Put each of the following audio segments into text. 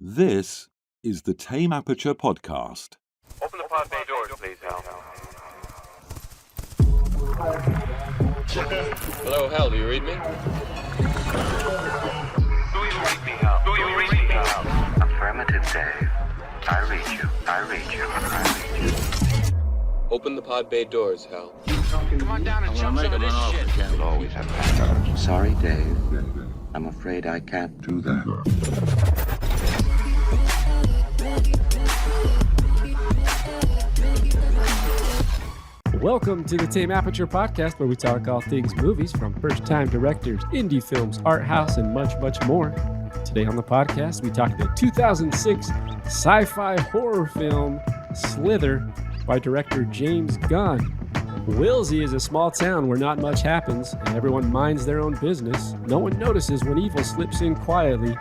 This is the Tame Aperture podcast. Open the pod bay doors, please, Hal. Hello, Hal, do you read me? Do you read me, Hal? Do you read me, Hal? Affirmative, Dave. I read you. I read you. I read you. Open the pod bay doors, Hal. Come on down and jump some of this shit. You'll always have backup. Sorry, Dave. I'm afraid I can't do that. Welcome to the Tame Aperture podcast, where we talk all things movies from first-time directors, indie films, art house, and much, much more. Today on the podcast, we talk the 2006 sci-fi horror film Slither by director James Gunn. Wheelsy is a small town where not much happens and everyone minds their own business. No one notices when evil slips in quietly,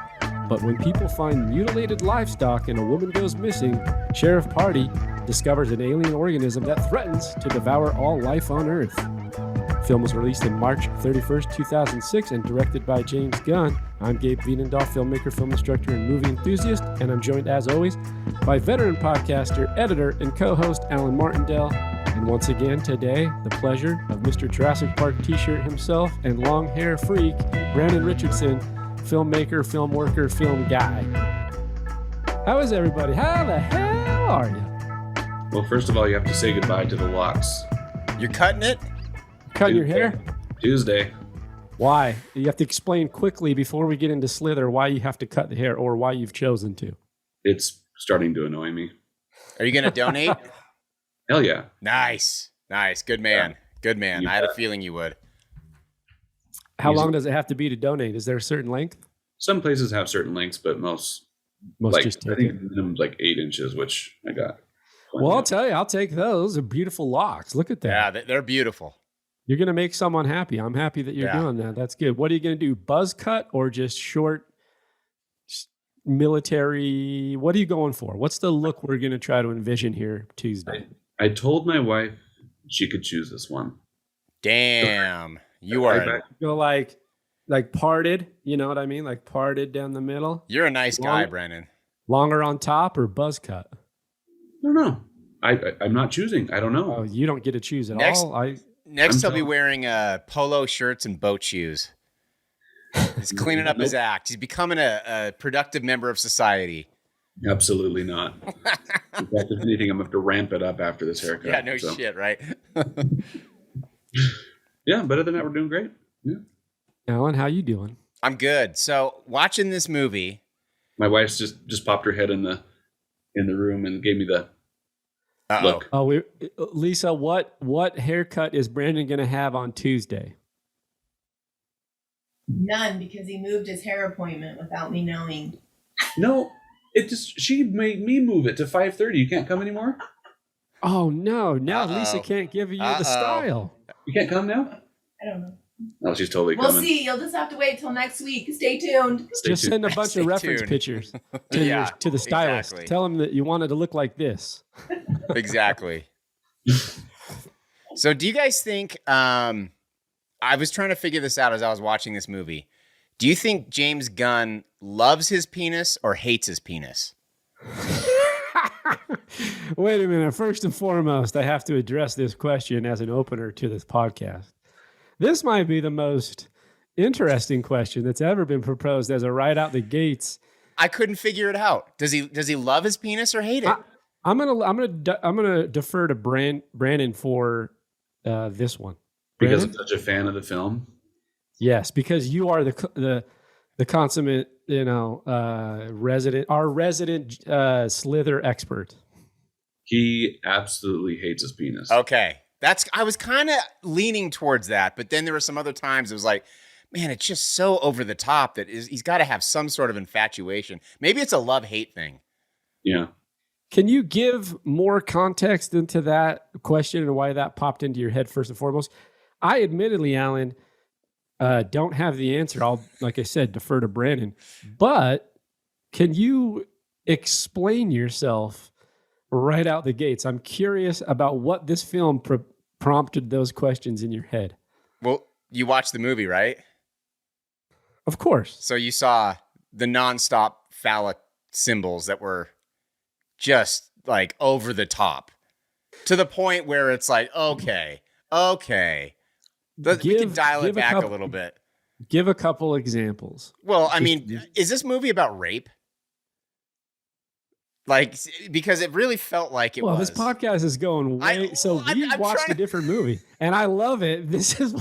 but when people find mutilated livestock and a woman goes missing, Sheriff Pardy discovers an alien organism that threatens to devour all life on Earth. The film was released in March 31st, 2006 and directed by James Gunn. I'm Gabe Vienendahl, filmmaker, film instructor, and movie enthusiast, and I'm joined, as always, by veteran podcaster, editor, and co-host Alan Martindale. And once again, today, the pleasure of Mr. Jurassic Park t-shirt himself and long hair freak, Brandon Richardson, filmmaker, film worker, film guy. How is everybody? How the hell are you? Well, first of all, you have to say goodbye to the locks. You're cutting it? Cutting your hair? Tuesday. Why? You have to explain quickly before we get into Slither why you have to cut the hair or why you've chosen to. It's starting to annoy me. Are you going to donate? Hell yeah. Nice. Good man. Yeah. Good man. I had a feeling you would. How long does it have to be to donate? Is there a certain length? Some places have certain lengths, but most like, just I think minimum like 8 inches, which I got. Well, I'll tell you, I'll take those. They're beautiful locks. Look at that. Yeah, they're beautiful. You're going to make someone happy. I'm happy that you're doing that. That's good. What are you going to do? Buzz cut or just short military? What are you going for? What's the look we're going to try to envision here Tuesday? I told my wife she could choose this one. Damn. You are. Go like parted. You know what I mean? Like parted down the middle. You're a nice guy, Brennan. Longer on top or buzz cut? I don't know. I'm not choosing. I don't know. Oh, you don't get to choose at all. Next, he'll be wearing polo shirts and boat shoes. He's cleaning up his act. He's becoming a productive member of society. Absolutely not. In fact, if anything, I'm going to have to ramp it up after this haircut. Yeah, no shit, right? Yeah, but other than that, we're doing great. Yeah. Alan, how you doing? I'm good. So, watching this movie. My wife's just popped her head in the room and gave me the look. Oh, Lisa, what haircut is Brandon going to have on Tuesday? None, because he moved his hair appointment without me knowing. No, she made me move it to 5:30. You can't come anymore? Oh no, now Lisa can't give you the style. You can't come now? I don't know. No, she's totally We'll coming. see. You'll just have to wait till next week. Stay tuned. Just send a bunch of reference pictures to the stylist. Exactly. Tell him that you want it to look like this. Exactly. So do you guys think, I was trying to figure this out as I was watching this movie. Do you think James Gunn loves his penis or hates his penis? Wait a minute. First and foremost, I have to address this question as an opener to this podcast. This might be the most interesting question that's ever been proposed as a right out the gates. I couldn't figure it out. Does he love his penis or hate it? I'm gonna defer to Brandon for this one. Because Brandon? I'm such a fan of the film. Yes, because you are the consummate, resident Slither expert. He absolutely hates his penis. Okay. I was kind of leaning towards that, but then there were some other times it was like, man, it's just so over the top that he's got to have some sort of infatuation. Maybe it's a love-hate thing. Yeah. Can you give more context into that question and why that popped into your head first and foremost? I admittedly, Alan, don't have the answer. I'll, like I said, defer to Brandon. But can you explain yourself right out the gates? I'm curious about what this film prompted those questions in your head. Well, you watched the movie, right? Of course. So you saw the nonstop phallic symbols that were just like over the top to the point where it's like, okay. We can dial it back a little bit. Give a couple examples. Well, I mean, is this movie about rape? Like, because it really felt like it was. Well, this podcast is going way. We watched a different movie, and I love it. This is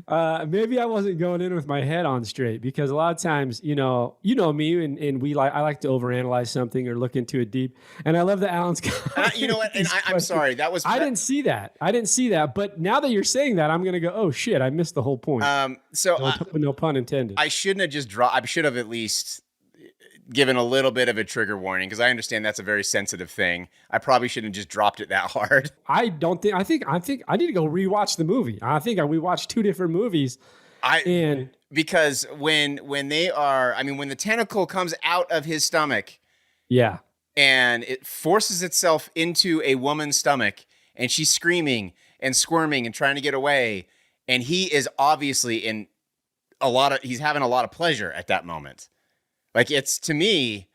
maybe I wasn't going in with my head on straight, because a lot of times, you know me, and I like to overanalyze something or look into it deep. And I love that Alan's. You know what? And I'm sorry, I didn't see that. But now that you're saying that, I'm gonna go, oh shit, I missed the whole point. No pun intended. I shouldn't have just dropped. I should have at least given a little bit of a trigger warning, because I understand that's a very sensitive thing. I probably shouldn't have just dropped it that hard. I think I need to go rewatch the movie. I think we watched two different movies. Because when the tentacle comes out of his stomach, yeah, and it forces itself into a woman's stomach, and she's screaming and squirming and trying to get away, and he is obviously he's having a lot of pleasure at that moment. Like, to me,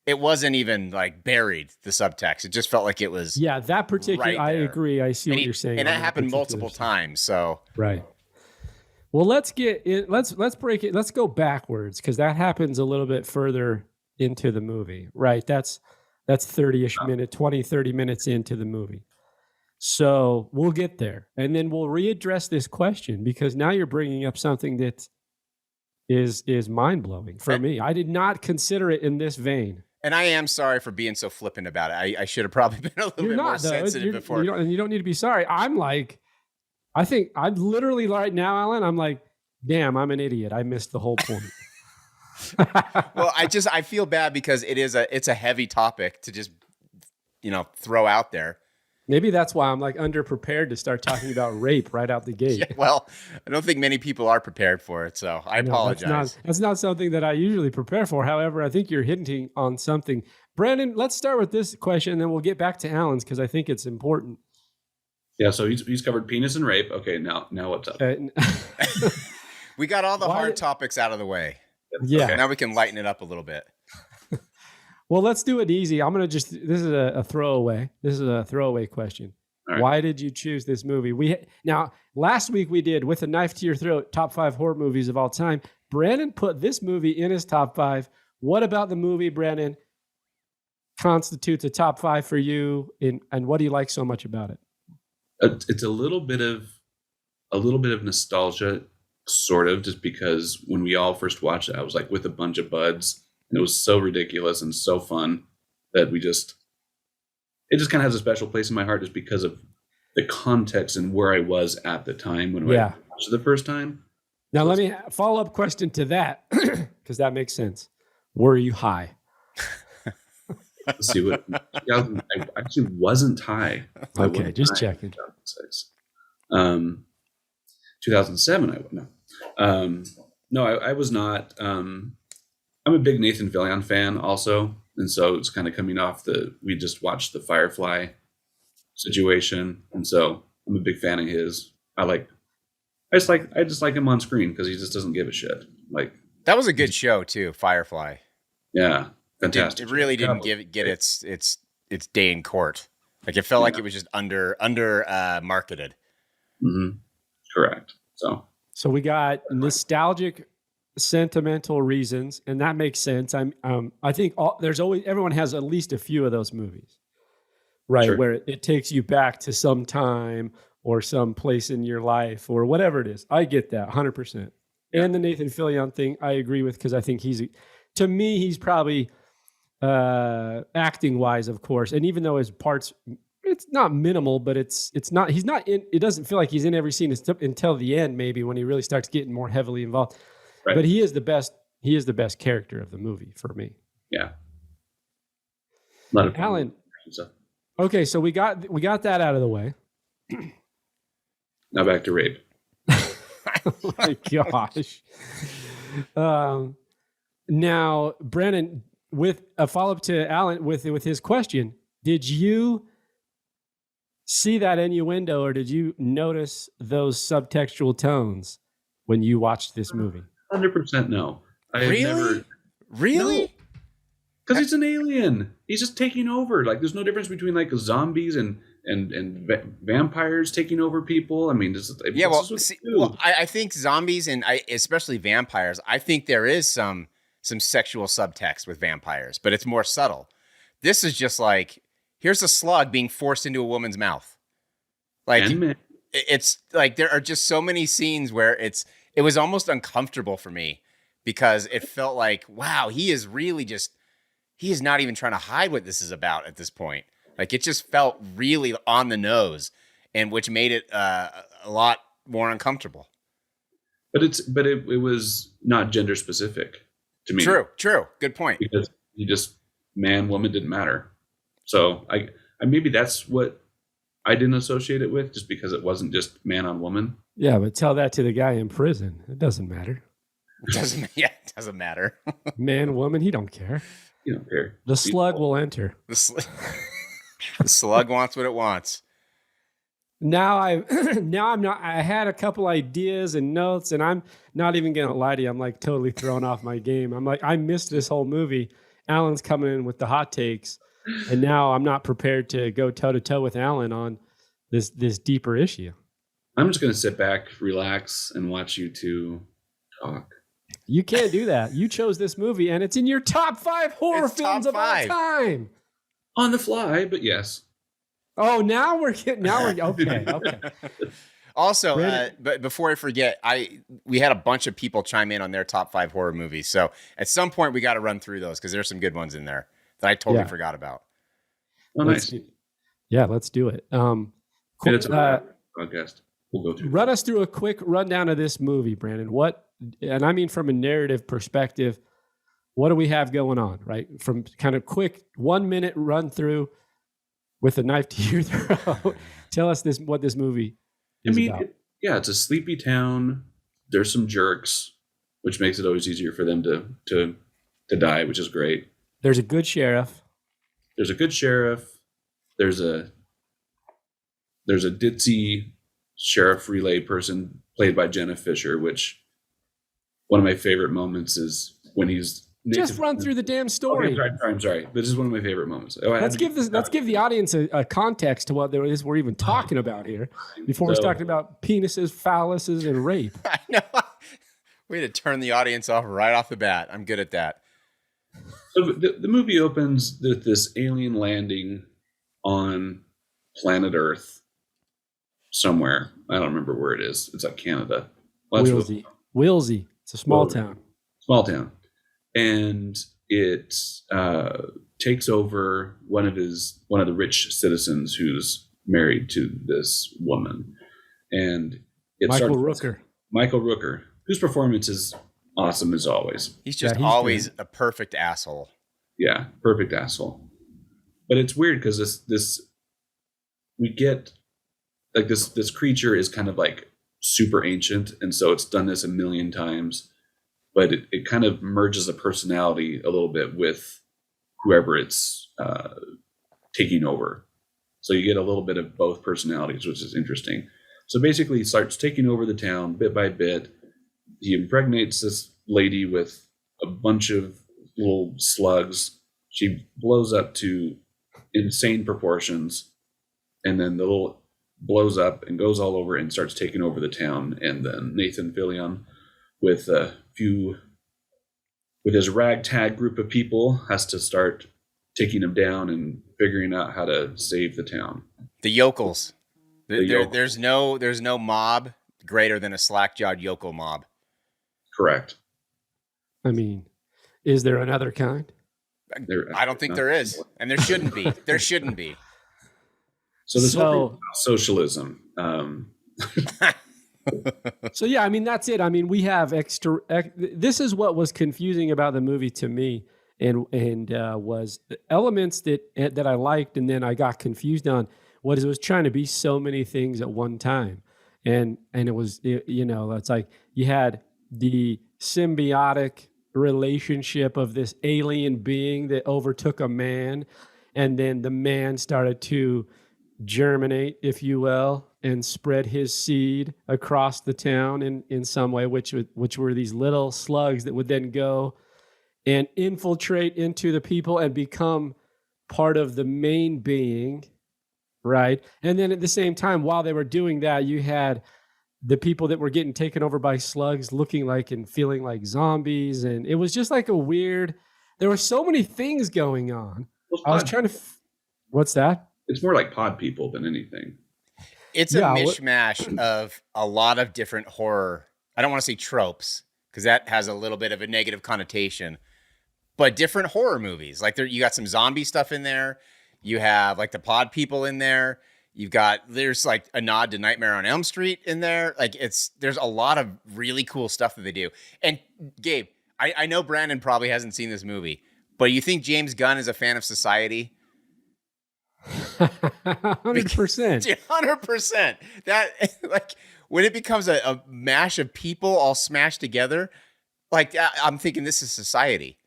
it wasn't even like buried, the subtext. It just felt like it was. Yeah, that particular, right there. I agree. I see what you're saying. And that happened multiple times. So. Right. Well, let's get it. Let's break it. Let's go backwards, because that happens a little bit further into the movie. Right. That's 30-ish minutes, 20, 30 minutes into the movie. So we'll get there. And then we'll readdress this question, because now you're bringing up something that is mind-blowing for me. I did not consider it in this vein. And I am sorry for being so flippant about it. I should have probably been a little bit more sensitive before. You don't need to be sorry. I think I'm literally right now, Alan, I'm like, damn, I'm an idiot. I missed the whole point. Well, I feel bad, because it's a heavy topic to just, throw out there. Maybe that's why I'm like underprepared to start talking about rape right out the gate. Yeah, well, I don't think many people are prepared for it, so I apologize. That's not something that I usually prepare for. However, I think you're hinting on something. Brandon, let's start with this question, and then we'll get back to Alan's, because I think it's important. Yeah, so he's covered penis and rape. Okay, now what's up? We got all the hard topics out of the way. Yeah. Okay. Now we can lighten it up a little bit. Well, let's do it easy. This is a throwaway. This is a throwaway question. Right. Why did you choose this movie? Now, last week we did With a Knife to Your Throat, top 5 horror movies of all time. Brandon put this movie in his top 5. What about the movie, Brandon, constitutes a top 5 for you? And what do you like so much about it? It's a little bit of nostalgia, sort of, just because when we all first watched it, I was like with a bunch of buds. And it was so ridiculous and so fun that it just kind of has a special place in my heart, just because of the context and where I was at the time when I watched it the first time. Now, let me follow up question to that, because that makes sense. Were you high? Let's see what. I actually wasn't high. Okay, just checking. 2007. I was not. I'm a big Nathan Fillion fan also. And so it's kind of coming off we just watched the Firefly situation. And so I'm a big fan of his. I just like him on screen, because he just doesn't give a shit. Like, that was a good show too, Firefly. Yeah. Fantastic. It really didn't get its day in court. Like, it felt like it was just under marketed. Mm-hmm. Correct. So we got nostalgic, sentimental reasons, and that makes sense. I think everyone has at least a few of those movies, right? Sure. Where it takes you back to some time or some place in your life or whatever it is. I get that 100%. Yeah. And the Nathan Fillion thing, I agree with, because I think he's probably acting wise, of course. And even though his parts, it's not minimal, but it doesn't feel like he's in every scene until the end, maybe, when he really starts getting more heavily involved. Right. But he is the best character of the movie for me. Yeah. Alan. Okay, so we got that out of the way. Now back to rape. Oh my gosh. Now, Brandon, with a follow-up to Alan with his question, did you see that innuendo, or did you notice those subtextual tones when you watched this movie? 100% no. Really? Because he's an alien. He's just taking over. Like, there's no difference between like zombies and vampires taking over people. I mean, I think zombies and especially vampires. I think there is some sexual subtext with vampires, but it's more subtle. This is just like, here's a slug being forced into a woman's mouth. Like, it's like there are just so many scenes where it was almost uncomfortable for me because it felt like, wow, he is not even trying to hide what this is about at this point. Like, it just felt really on the nose, and which made it a lot more uncomfortable. But it was not gender specific to me. True. Good point. Because you just, man, woman didn't matter. So I maybe that's what I didn't associate it with, just because it wasn't just man on woman. Yeah, but tell that to the guy in prison. It doesn't matter. It doesn't matter. Man, woman, he don't care. You don't care. The slug will enter. The slug wants what it wants. Now I'm not. I had a couple ideas and notes, and I'm not even gonna lie to you. I'm like totally thrown off my game. I'm like, I missed this whole movie. Alan's coming in with the hot takes, and now I'm not prepared to go toe to toe with Alan on this deeper issue. I'm just gonna sit back, relax, and watch you two talk. You can't do that. You chose this movie, and it's in your top 5 horror films of all time. On the fly, but yes. Oh, now we're okay. Also, but before I forget, we had a bunch of people chime in on their top 5 horror movies. So at some point, we got to run through those because there's some good ones in there that I totally forgot about. Oh, nice. Let's do it. Cool. It's a podcast. We'll go through. Run us through a quick rundown of this movie, Brandon. And I mean from a narrative perspective, what do we have going on, right? From kind of quick 1 minute run through with a knife to your throat. Tell us what this movie is about. It's a sleepy town. There's some jerks, which makes it always easier for them to die, which is great. There's a good sheriff. There's a ditzy sheriff relay person played by Jenna Fisher, which one of my favorite moments is when he's just run through the damn story. Okay, I'm sorry. This is one of my favorite moments. Let's give the audience a context to what there is we're even talking about here before we're talking about penises, phalluses, and rape. I know. Way to turn the audience off right off the bat. I'm good at that. So the movie opens with this alien landing on planet Earth somewhere. I don't remember where it is. It's like Canada. Wheelsy. It's a small town. Small town. And it takes over one of the rich citizens who's married to this woman. And Michael Rooker, whose performance is awesome as always. He's always good. A perfect asshole. Yeah, perfect asshole. But it's weird because we get like this creature is kind of like super ancient, and so it's done this a million times. But it kind of merges a personality a little bit with whoever it's taking over. So you get a little bit of both personalities, which is interesting. So basically he starts taking over the town bit by bit. He impregnates this lady with a bunch of little slugs. She blows up to insane proportions. And then the little blows up and goes all over and starts taking over the town. And then Nathan Fillion with his ragtag group of people has to start taking him down and figuring out how to save the town. The yokels. There's no mob greater than a slack-jawed yokel mob. Correct. I mean, is there another kind? I don't think there is, and there shouldn't be. There shouldn't be. So this whole thing about socialism. So yeah, I mean that's it. I mean we have this is what was confusing about the movie to me, and was elements that I liked, and then I got confused on what it was trying to be so many things at one time, and it was it's like you had the symbiotic relationship of this alien being that overtook a man, and then the man started to germinate, if you will, and spread his seed across the town in some way, which were these little slugs that would then go and infiltrate into the people and become part of the main being, right? And then at the same time, while they were doing that, you had the people that were getting taken over by slugs looking like and feeling like zombies. And it was just like a weird, there were so many things going on. I was trying to, what's that? It's more like pod people than anything. It's a mishmash of a lot of different horror. I don't want to say tropes because that has a little bit of a negative connotation, but different horror movies. Like you got some zombie stuff in there. You have like the pod people in there. There's like a nod to Nightmare on Elm Street in there. Like there's a lot of really cool stuff that they do. And Gabe, I know Brandon probably hasn't seen this movie, but you think James Gunn is a fan of Society? 100%. 100%. That, like, when it becomes a mash of people all smashed together, like, I'm thinking this is Society.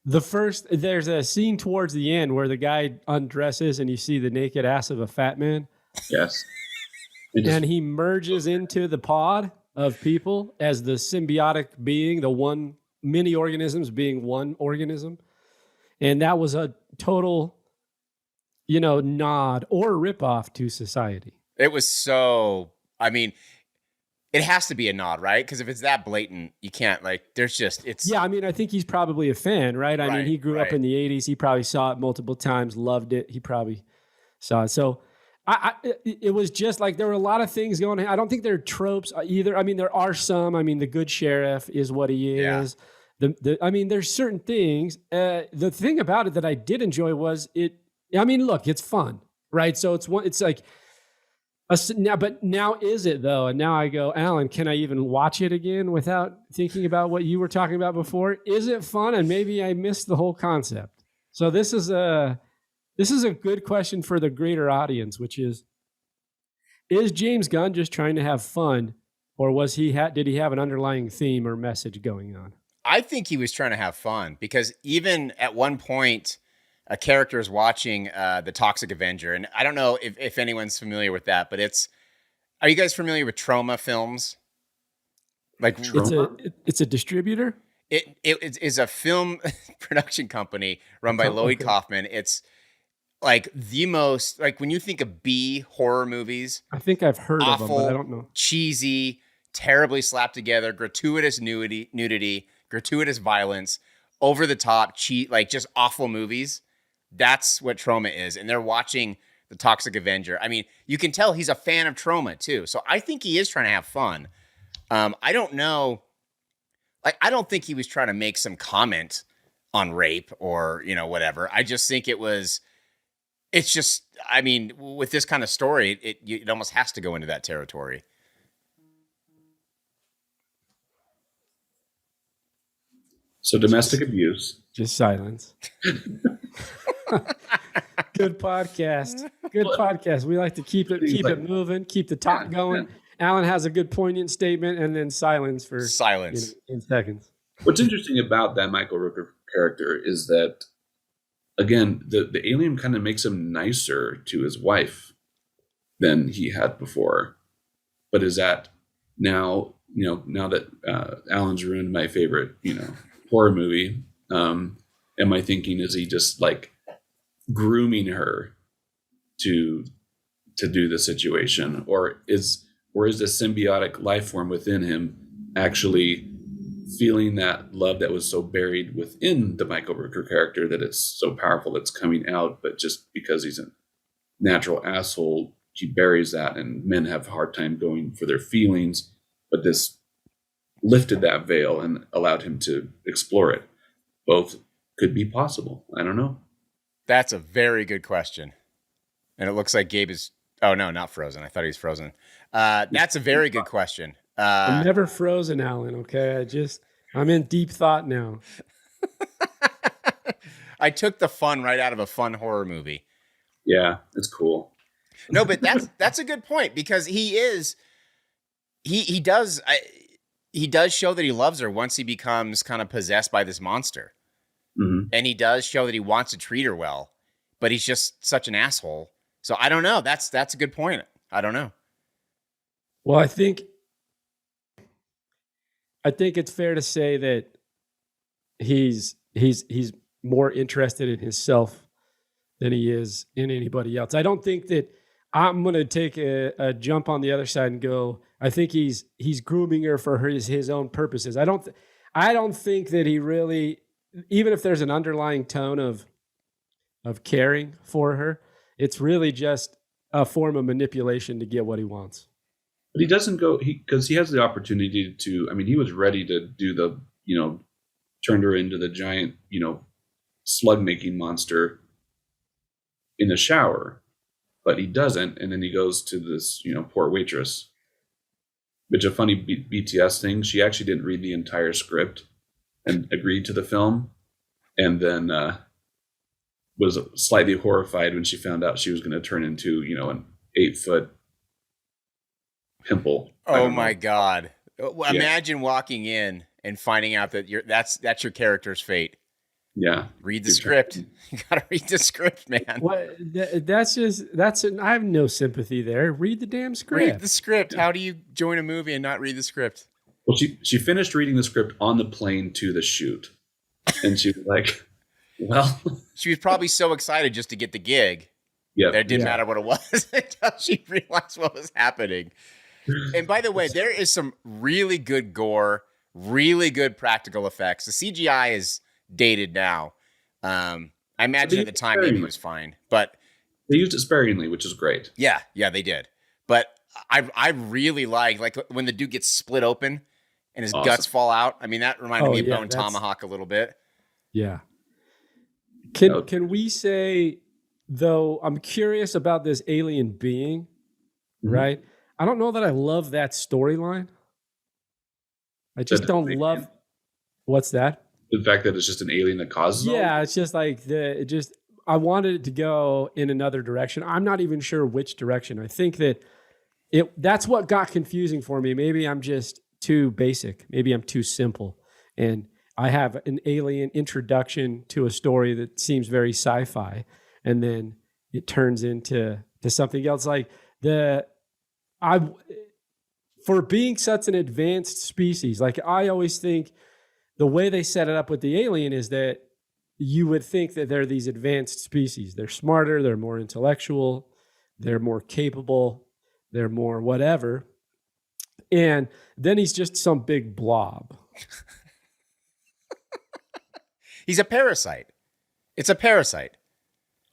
There's a scene towards the end where the guy undresses and you see the naked ass of a fat man. Yes. And he merges into the pod of people as the symbiotic being, the one many organisms being one organism. And that was a total, nod or ripoff to Society. It was so, I mean, it has to be a nod, right? Because if it's that blatant, you can't, like, Yeah, I mean, I think he's probably a fan, right? I mean, he grew up in the 80s. He probably saw it multiple times, loved it. He probably saw it. So it was just like there were a lot of things going on. I don't think they're tropes either. I mean, there are some. I mean, the good sheriff is what he is. I mean, there's certain things. The thing about it that I did enjoy was look, it's fun, right? So it's like now is it though? And now I go, Alan, can I even watch it again without thinking about what you were talking about before? Is it fun? And maybe I missed the whole concept. So this is a good question for the greater audience, which is James Gunn just trying to have fun, or did he have an underlying theme or message going on? I think he was trying to have fun because even at one point, a character is watching the Toxic Avenger. And I don't know if anyone's familiar with that, but are you guys familiar with Trauma Films? Like it's a distributor? It is a film production company run by Lloyd Kaufman. It's like the most, like when you think of B horror movies. I think I've heard of them, but I don't know. Cheesy, terribly slapped together, gratuitous nudity, gratuitous violence, over the top, like just awful movies. That's what Trauma is. And they're watching the Toxic Avenger. I mean, you can tell he's a fan of Trauma too. So I think he is trying to have fun. I don't know. Like, I don't think he was trying to make some comment on rape or, whatever. I just think it's just, I mean, with this kind of story, it almost has to go into that territory. So domestic abuse. Just silence. Good podcast. Good podcast. We like to keep it moving, keep the talk going. Alan has a good poignant statement, and then silence for in seconds. What's interesting about that Michael Rooker character is that, again, the alien kind of makes him nicer to his wife than he had before. But is that now that Alan's ruined my favorite, horror movie, am I thinking, is he just like grooming her to do the situation, or is the symbiotic life form within him actually feeling that love that was so buried within the Michael Rooker character that it's so powerful that's coming out, but just because he's a natural asshole, he buries that, and men have a hard time going for their feelings, but this lifted that veil and allowed him to explore it. Both could be possible. I don't know. That's a very good question. And it looks like Gabe is, oh no, not frozen. I thought he was frozen. That's a very good question. I'm never frozen, Alan. Okay. I'm in deep thought now. I took the fun right out of a fun horror movie. Yeah, it's cool. No, but that's a good point, because he does show that he loves her once he becomes kind of possessed by this monster. Mm-hmm. And he does show that he wants to treat her well, but he's just such an asshole. So I don't know. That's a good point. I don't know. Well, I think it's fair to say that he's he's more interested in himself than he is in anybody else. I don't think that I'm going to take a jump on the other side and go, I think he's grooming her for his own purposes. I don't think that he really, even if there's an underlying tone of caring for her, it's really just a form of manipulation to get what he wants. But he doesn't go, because he has the opportunity to, I mean, he was ready to do the, turned her into the giant, slug making monster in the shower, but he doesn't. And then he goes to this, poor waitress, which a funny BTS thing. She actually didn't read the entire script and agreed to the film. And then, was slightly horrified when she found out she was going to turn into, an 8-foot pimple. Oh my God. Imagine walking in and finding out that that's your character's fate. Yeah. Read the script. You got to read the script, man. What? I have no sympathy there. Read the damn script. Read the script. How do you join a movie and not read the script? Well, she finished reading the script on the plane to the shoot. And she was like, well, she was probably so excited just to get the gig. Yeah. That it didn't matter what it was until she realized what was happening. And by the way, there is some really good gore, really good practical effects. The CGI is dated now. I imagine at the time maybe it was fine, but they used it sparingly, which is great. Yeah, they did. But I really like when the dude gets split open and his guts fall out. I mean, that reminded me of Bone Tomahawk a little bit. Yeah. Can we say, though, I'm curious about this alien being, right? I don't know that I love that storyline. I just don't love. What's that? The fact that it's just an alien that causes. Yeah, it's just like I wanted it to go in another direction. I'm not even sure which direction. I think that's what got confusing for me. Maybe I'm just too basic. Maybe I'm too simple, and I have an alien introduction to a story that seems very sci-fi, and then it turns into something else. Like for being such an advanced species, like I always think the way they set it up with the alien is that you would think that they're these advanced species. They're smarter, they're more intellectual, they're more capable, they're more whatever. And then he's just some big blob. He's a parasite. It's a parasite.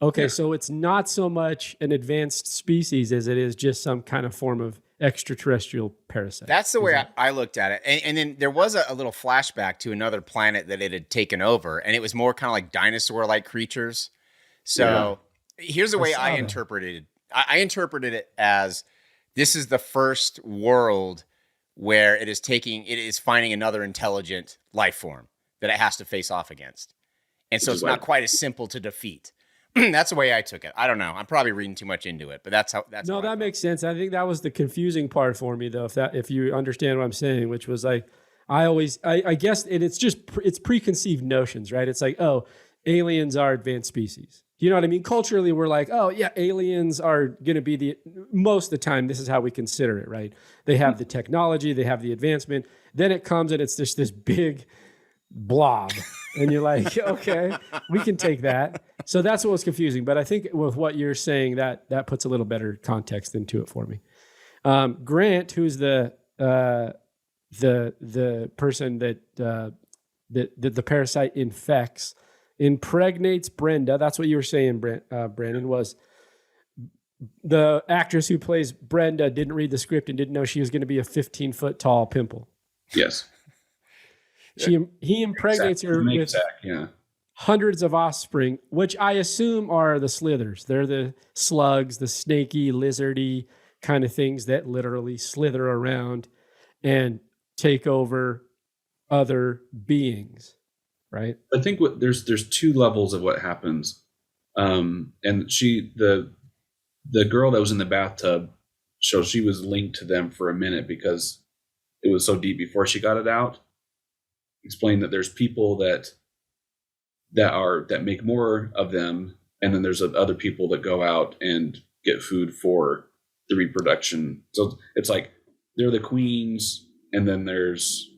Okay, so it's not so much an advanced species as it is just some kind of form of extraterrestrial parasite. That's the way I looked at it. And then there was a little flashback to another planet that it had taken over, and it was more kind of like dinosaur-like creatures. So here's the way I interpreted it. I interpreted it as this is the first world where it is finding another intelligent life form that it has to face off against. And so it's not quite as simple to defeat. That's the way I took it. I don't know. I'm probably reading too much into it, but that's how. That makes sense. I think that was the confusing part for me, though. If you understand what I'm saying, which was like, I guess it's preconceived notions, right? It's like, oh, aliens are advanced species. You know what I mean? Culturally, we're like, oh yeah, aliens are going to be most of the time, this is how we consider it, right? They have the technology, they have the advancement. Then it comes and it's just this big blob. And you're like, okay, we can take that. So that's what was confusing. But I think with what you're saying, that puts a little better context into it for me. Grant, who's the person that the parasite infects, impregnates Brenda. That's what you were saying, Brandon, was the actress who plays Brenda didn't read the script and didn't know she was going to be a 15-foot tall pimple. Yes. He impregnates her with hundreds of offspring, which I assume are the slithers. They're the slugs, the snaky, lizardy kind of things that literally slither around and take over other beings, right? I think there's two levels of what happens. And the girl that was in the bathtub, so she was linked to them for a minute because it was so deep before she got it out. Explain that there's people that make more of them, and then there's other people that go out and get food for the reproduction. So it's like they're the queens, and then there's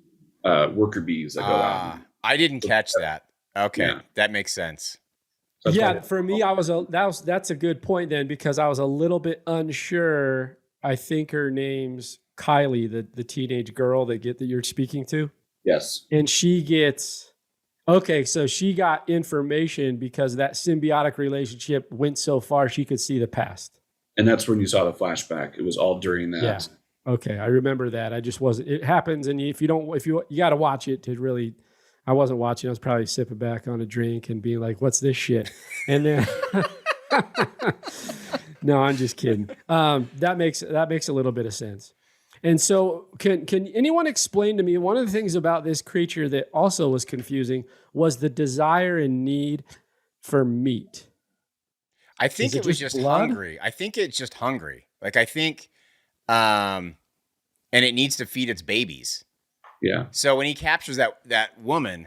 worker bees that go out. I didn't catch that. Okay, Yeah. that makes sense. That's Yeah, why- for me, that's a good point then, because I was a little bit unsure. I think her name's Kylie, the teenage girl that you're speaking to, Yes. and she gets okay. So she got information because that symbiotic relationship went so far she could see the past. And that's when you saw the flashback. It was all during that. Yeah. Okay, I remember that. I just wasn't. It happens, and if you got to watch it to really. I wasn't watching. I was probably sipping back on a drink and being like, "What's this shit?" And then, no, I'm just kidding. That makes a little bit of sense. And so, can anyone explain to me one of the things about this creature that also was confusing was the desire and need for meat? I think Is it it was just just blood? hungry. I think it's just hungry. Like I think, and it needs to feed its babies. Yeah. So when he captures that woman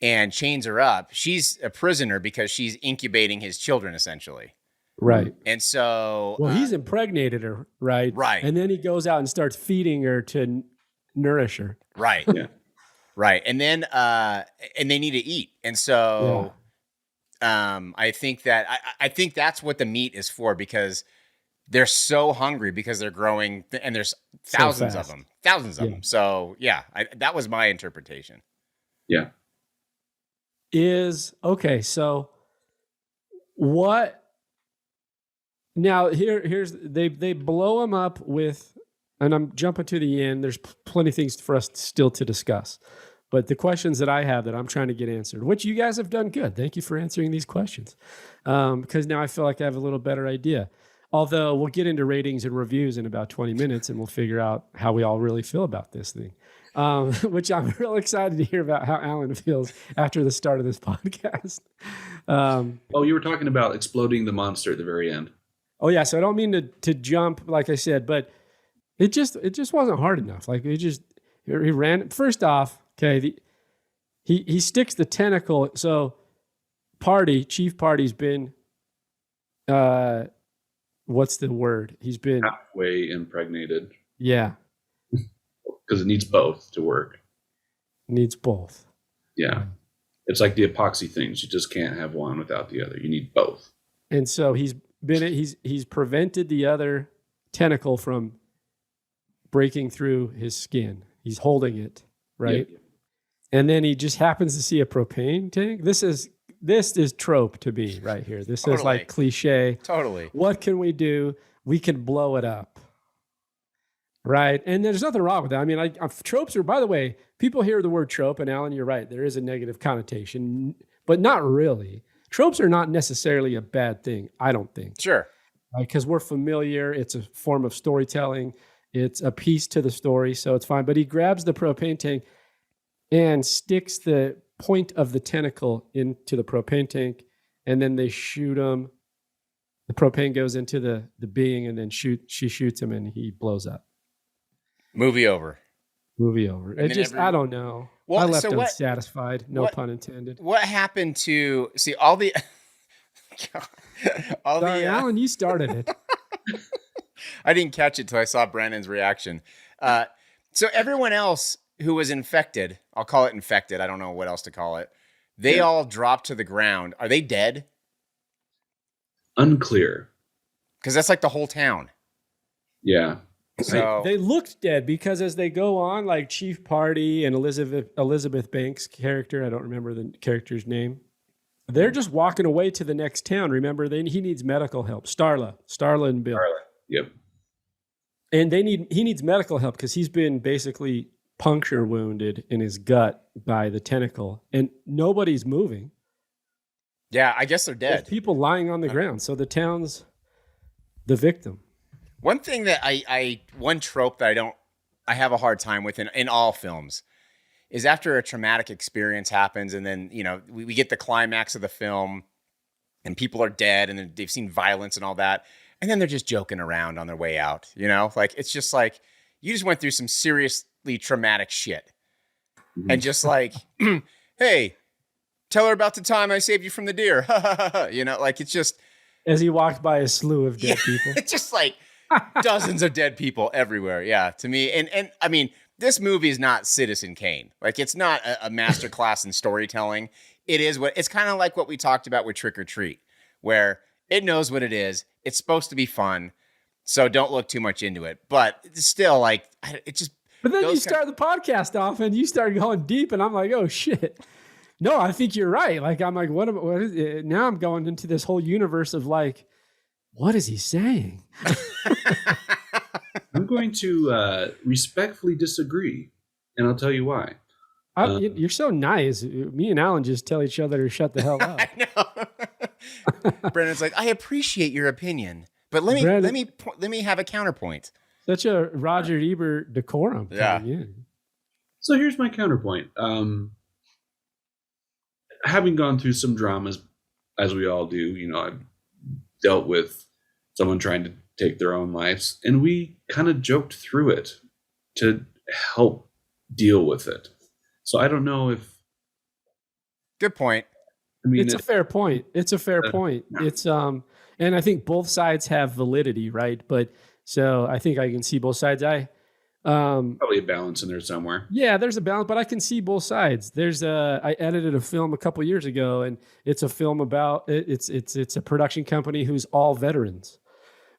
and chains her up, she's a prisoner because she's incubating his children essentially. Right. And so, Well, he's impregnated her, right? Right. And then he goes out and starts feeding her to nourish her. right, Yeah. right, and then and they need to eat, and so, I think I think that's what the meat is for, because they're so hungry because they're growing, and there's thousands of fast. them. So yeah, that was my interpretation. Yeah. Okay. So what? Now here's they blow him up with, and I'm jumping to the end. There's plenty of things for us still to discuss, but the questions that I have that I'm trying to get answered, which you guys have done good. Thank you for answering these questions, because now I feel like I have a little better idea. Although we'll get into ratings and reviews in about 20 minutes, and we'll figure out how we all really feel about this thing, which I'm real excited to hear about how Alan feels after the start of this podcast. Oh, you were talking about exploding the monster at the very end. Oh yeah, so I don't mean to jump, like I said, but it just wasn't hard enough. Like he ran. First off, okay, he sticks the tentacle. So Chief Party's been what's the word? He's been Halfway impregnated. Yeah. Because it needs both to work. Needs both. Yeah. It's like the epoxy things. You just can't have one without the other. You need both. And so he's prevented the other tentacle from breaking through his skin. He's holding it, right? Yeah. And then he just happens to see a propane tank. This is trope to me right here. This is like cliche. Totally. What can we do? We can blow it up. Right. And there's nothing wrong with that. I mean, tropes are, by the way, people hear the word trope, and Alan, you're right. There is a negative connotation, but not really. Tropes are not necessarily a bad thing, I don't think. Sure. Because we're familiar. It's a form of storytelling. It's a piece to the story, so it's fine. But he grabs the propane tank and sticks the point of the tentacle into the propane tank, and then they shoot him. The propane goes into the being, and then she shoots him, and he blows up. Movie over. I don't know. Well, I left so what- unsatisfied. No pun intended. What happened to all the Sorry, Alan, you started it. I didn't catch it till I saw Brandon's reaction. So everyone else who was infected, I'll call it infected. I don't know what else to call it. They all dropped to the ground. Are they dead? Unclear. Because that's like the whole town. Yeah. So They looked dead because as they go on, like Chief Party and Elizabeth Banks' character, I don't remember the character's name, they're just walking away to the next town. Remember, he needs medical help. Starla and Bill. Yep. And he needs medical help because he's been basically puncture wounded in his gut by the tentacle, and nobody's moving. yeah, I guess they're There's dead. people lying on the ground. So the town's the victim. One thing that one trope that I have a hard time with in all films is after a traumatic experience happens, and then, we get the climax of the film and people are dead and they've seen violence and all that. And then they're just joking around on their way out, Like, it's just like, you just went through some seriously traumatic shit. Mm-hmm. And just like, hey, tell her about the time I saved you from the deer. Like, it's just, As he walked by a slew of dead people. it's just like dozens of dead people everywhere. Yeah, to me. And I mean, this movie is not Citizen Kane. Like, it's not a masterclass in storytelling. it is what it's kind of like what we talked about with Trick or Treat, where it knows what it is. It's supposed to be fun, so don't look too much into it. But it's still like it just. But then you start the podcast off and you start going deep, and I'm like, oh shit. No, I think you're right. Like I'm like, what is it? Now I'm going into this whole universe of like, what is he saying? I'm going to respectfully disagree, and I'll tell you why. You're so nice. Me and Alan just tell each other to shut the hell up. I know. Brandon's like, I appreciate your opinion, but let me have a counterpoint. Such a Roger Ebert decorum. Yeah. So here's my counterpoint. Having gone through some dramas, as we all do, I've dealt with someone trying to take their own lives, and we kind of joked through it to help deal with it. So I don't know if. Good point. I mean, it's a fair point. It's a fair point. It's and I think both sides have validity, right? But so I think I can see both sides. Probably a balance in there somewhere. Yeah, there's a balance, but I can see both sides. I edited a film a couple years ago, and it's a film about it's a production company who's all veterans,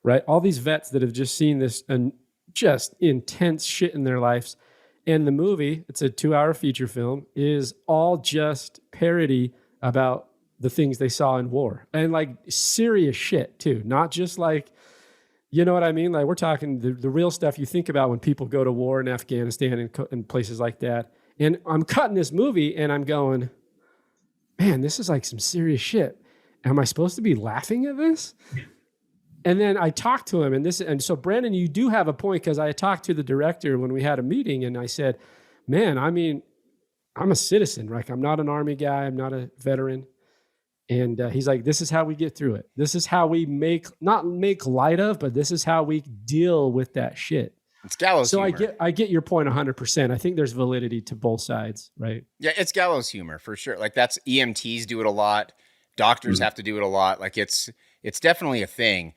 right? All these vets that have just seen this and just intense shit in their lives. And the movie, it's a 2-hour feature film, is all just parody about the things they saw in war, and like serious shit too, not just like. You know what I mean? Like we're talking the real stuff you think about when people go to war in Afghanistan and places like that. And I'm cutting this movie and I'm going, man, this is like some serious shit. Am I supposed to be laughing at this? And then I talked to him and so Brandon, you do have a point, because I talked to the director when we had a meeting and I said, man, I mean, I'm a citizen, right? I'm not an army guy. I'm not a veteran. And he's like, this is how we get through it. This is how we not make light of, but this is how we deal with that shit. It's gallows humor. So I get your point 100%. I think there's validity to both sides, right? Yeah, it's gallows humor for sure. Like that's EMTs do it a lot. Doctors have to do it a lot. Like it's definitely a thing.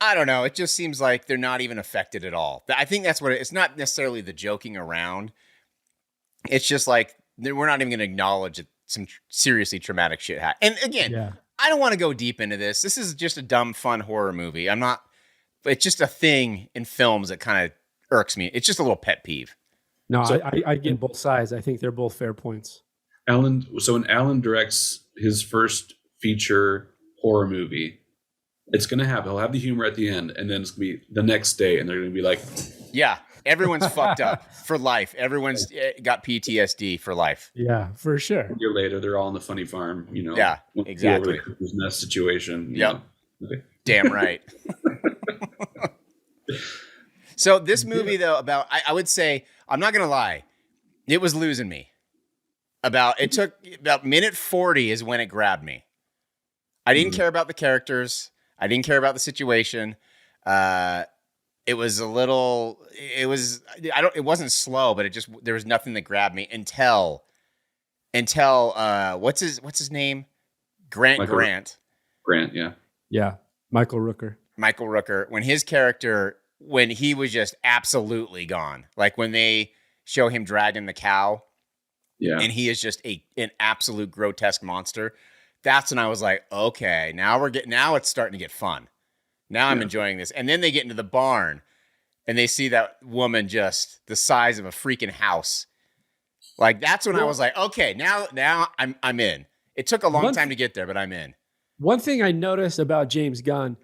I don't know. It just seems like they're not even affected at all. I think that's what it's not necessarily the joking around. It's just like we're not even going to acknowledge it. Some seriously traumatic shit happened. And again, I don't want to go deep into this. This is just a dumb, fun horror movie. It's just a thing in films that kind of irks me. It's just a little pet peeve. No, so, I get both sides. I think they're both fair points. So when Alan directs his first feature horror movie, it's going to have, he'll have the humor at the end, and then it's going to be the next day, and they're going to be like, yeah, everyone's fucked up for life. Everyone's got PTSD for life. Yeah, for sure. A year later, they're all on the funny farm, Yeah, exactly. Cuckoo's nest situation. Yep. Okay. Damn right. So this movie, though, I would say, I'm not going to lie, it was losing me. It took about minute 40 is when it grabbed me. I didn't care about the characters. I didn't care about the situation. It wasn't slow, but there was nothing that grabbed me until what's his name? Grant. Grant, yeah. Yeah. Michael Rooker. When he was just absolutely gone. Like when they show him dragging the cow. Yeah. And he is just an absolute grotesque monster. That's when I was like, okay, now it's starting to get fun. Now I'm enjoying this. And then they get into the barn and they see that woman just the size of a freaking house. Like that's when I was like, okay, now I'm in. It took a long time to get there, but I'm in. One thing I noticed about James Gunn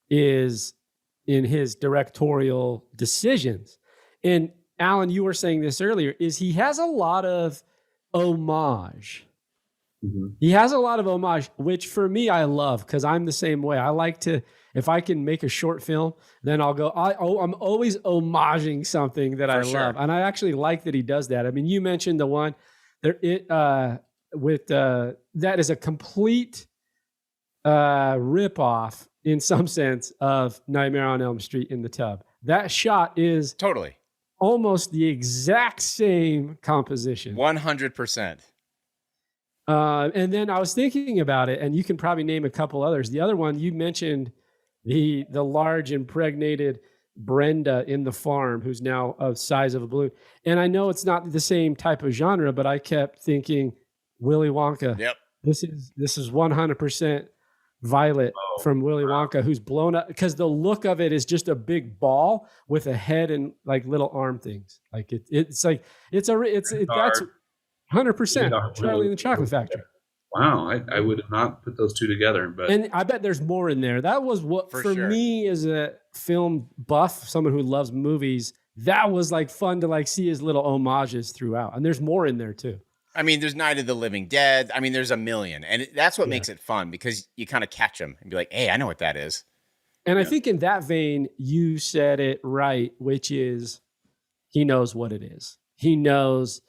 is in his directorial decisions, and Alan, you were saying this earlier, is he has a lot of homage. Mm-hmm. He has a lot of homage, which for me, I love, because I'm the same way. I like to, if I can make a short film, then I'll go, I'm always homaging something that I love. And I actually like that he does that. I mean, you mentioned the one that is a complete rip-off in some sense of Nightmare on Elm Street in the tub. That shot is totally almost the exact same composition. 100%. And then I was thinking about it, and you can probably name a couple others. The other one, you mentioned the large impregnated Brenda in the farm, who's now of size of a balloon. And I know it's not the same type of genre, but I kept thinking Willy Wonka. Yep. This is 100% Violet from Willy Wonka, who's blown up because the look of it is just a big ball with a head and like little arm things. Like that's 100% Charlie and the Chocolate Factory. Wow, I would have not put those two together, but And I bet there's more in there. That was what for sure. me as a film buff, someone who loves movies. That was like fun to like see his little homages throughout, and there's more in there too. I mean, there's Night of the Living Dead. I mean, there's a million. And that's what makes it fun because you kind of catch them and be like, hey, I know what that is. And I think in that vein, you said it right, which is he knows what it is. He knows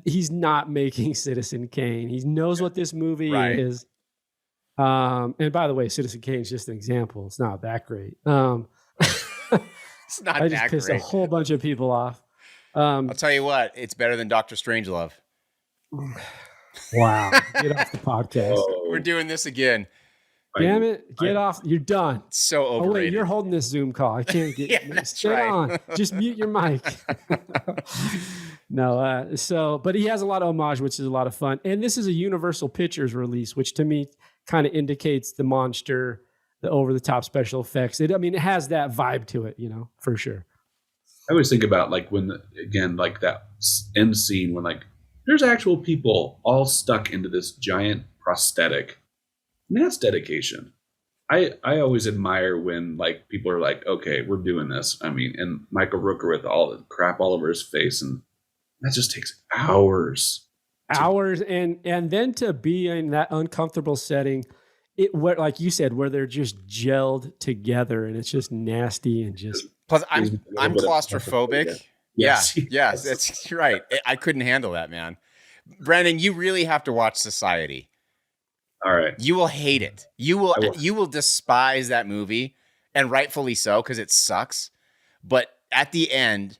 he's not making Citizen Kane. He knows what this movie is. And by the way, Citizen Kane is just an example. It's not that great. It's not I just pissed a whole bunch of people off. I'll tell you what, it's better than Dr. Strangelove. Wow. Get off the podcast. We're doing this again. Damn it. Get off. You're done. So overrated. Oh, wait, you're holding this Zoom call. I can't get stay on. Just mute your mic. No, but he has a lot of homage, which is a lot of fun. And this is a Universal Pictures release, which to me kind of indicates the monster, the over-the-top special effects. It has that vibe to it, for sure. I always think about like when, like that end scene when like there's actual people all stuck into this giant prosthetic. And that's dedication. I always admire when like people are like, okay, we're doing this. I mean, and Michael Rooker with all the crap all over his face, and that just takes hours. And then to be in that uncomfortable setting, where like you said, where they're just gelled together and it's just nasty and just. Plus, I'm claustrophobic. Yes, that's right. I couldn't handle that, man. Brandon, you really have to watch Society. All right. You will hate it. You will despise that movie, and rightfully so, because it sucks. But at the end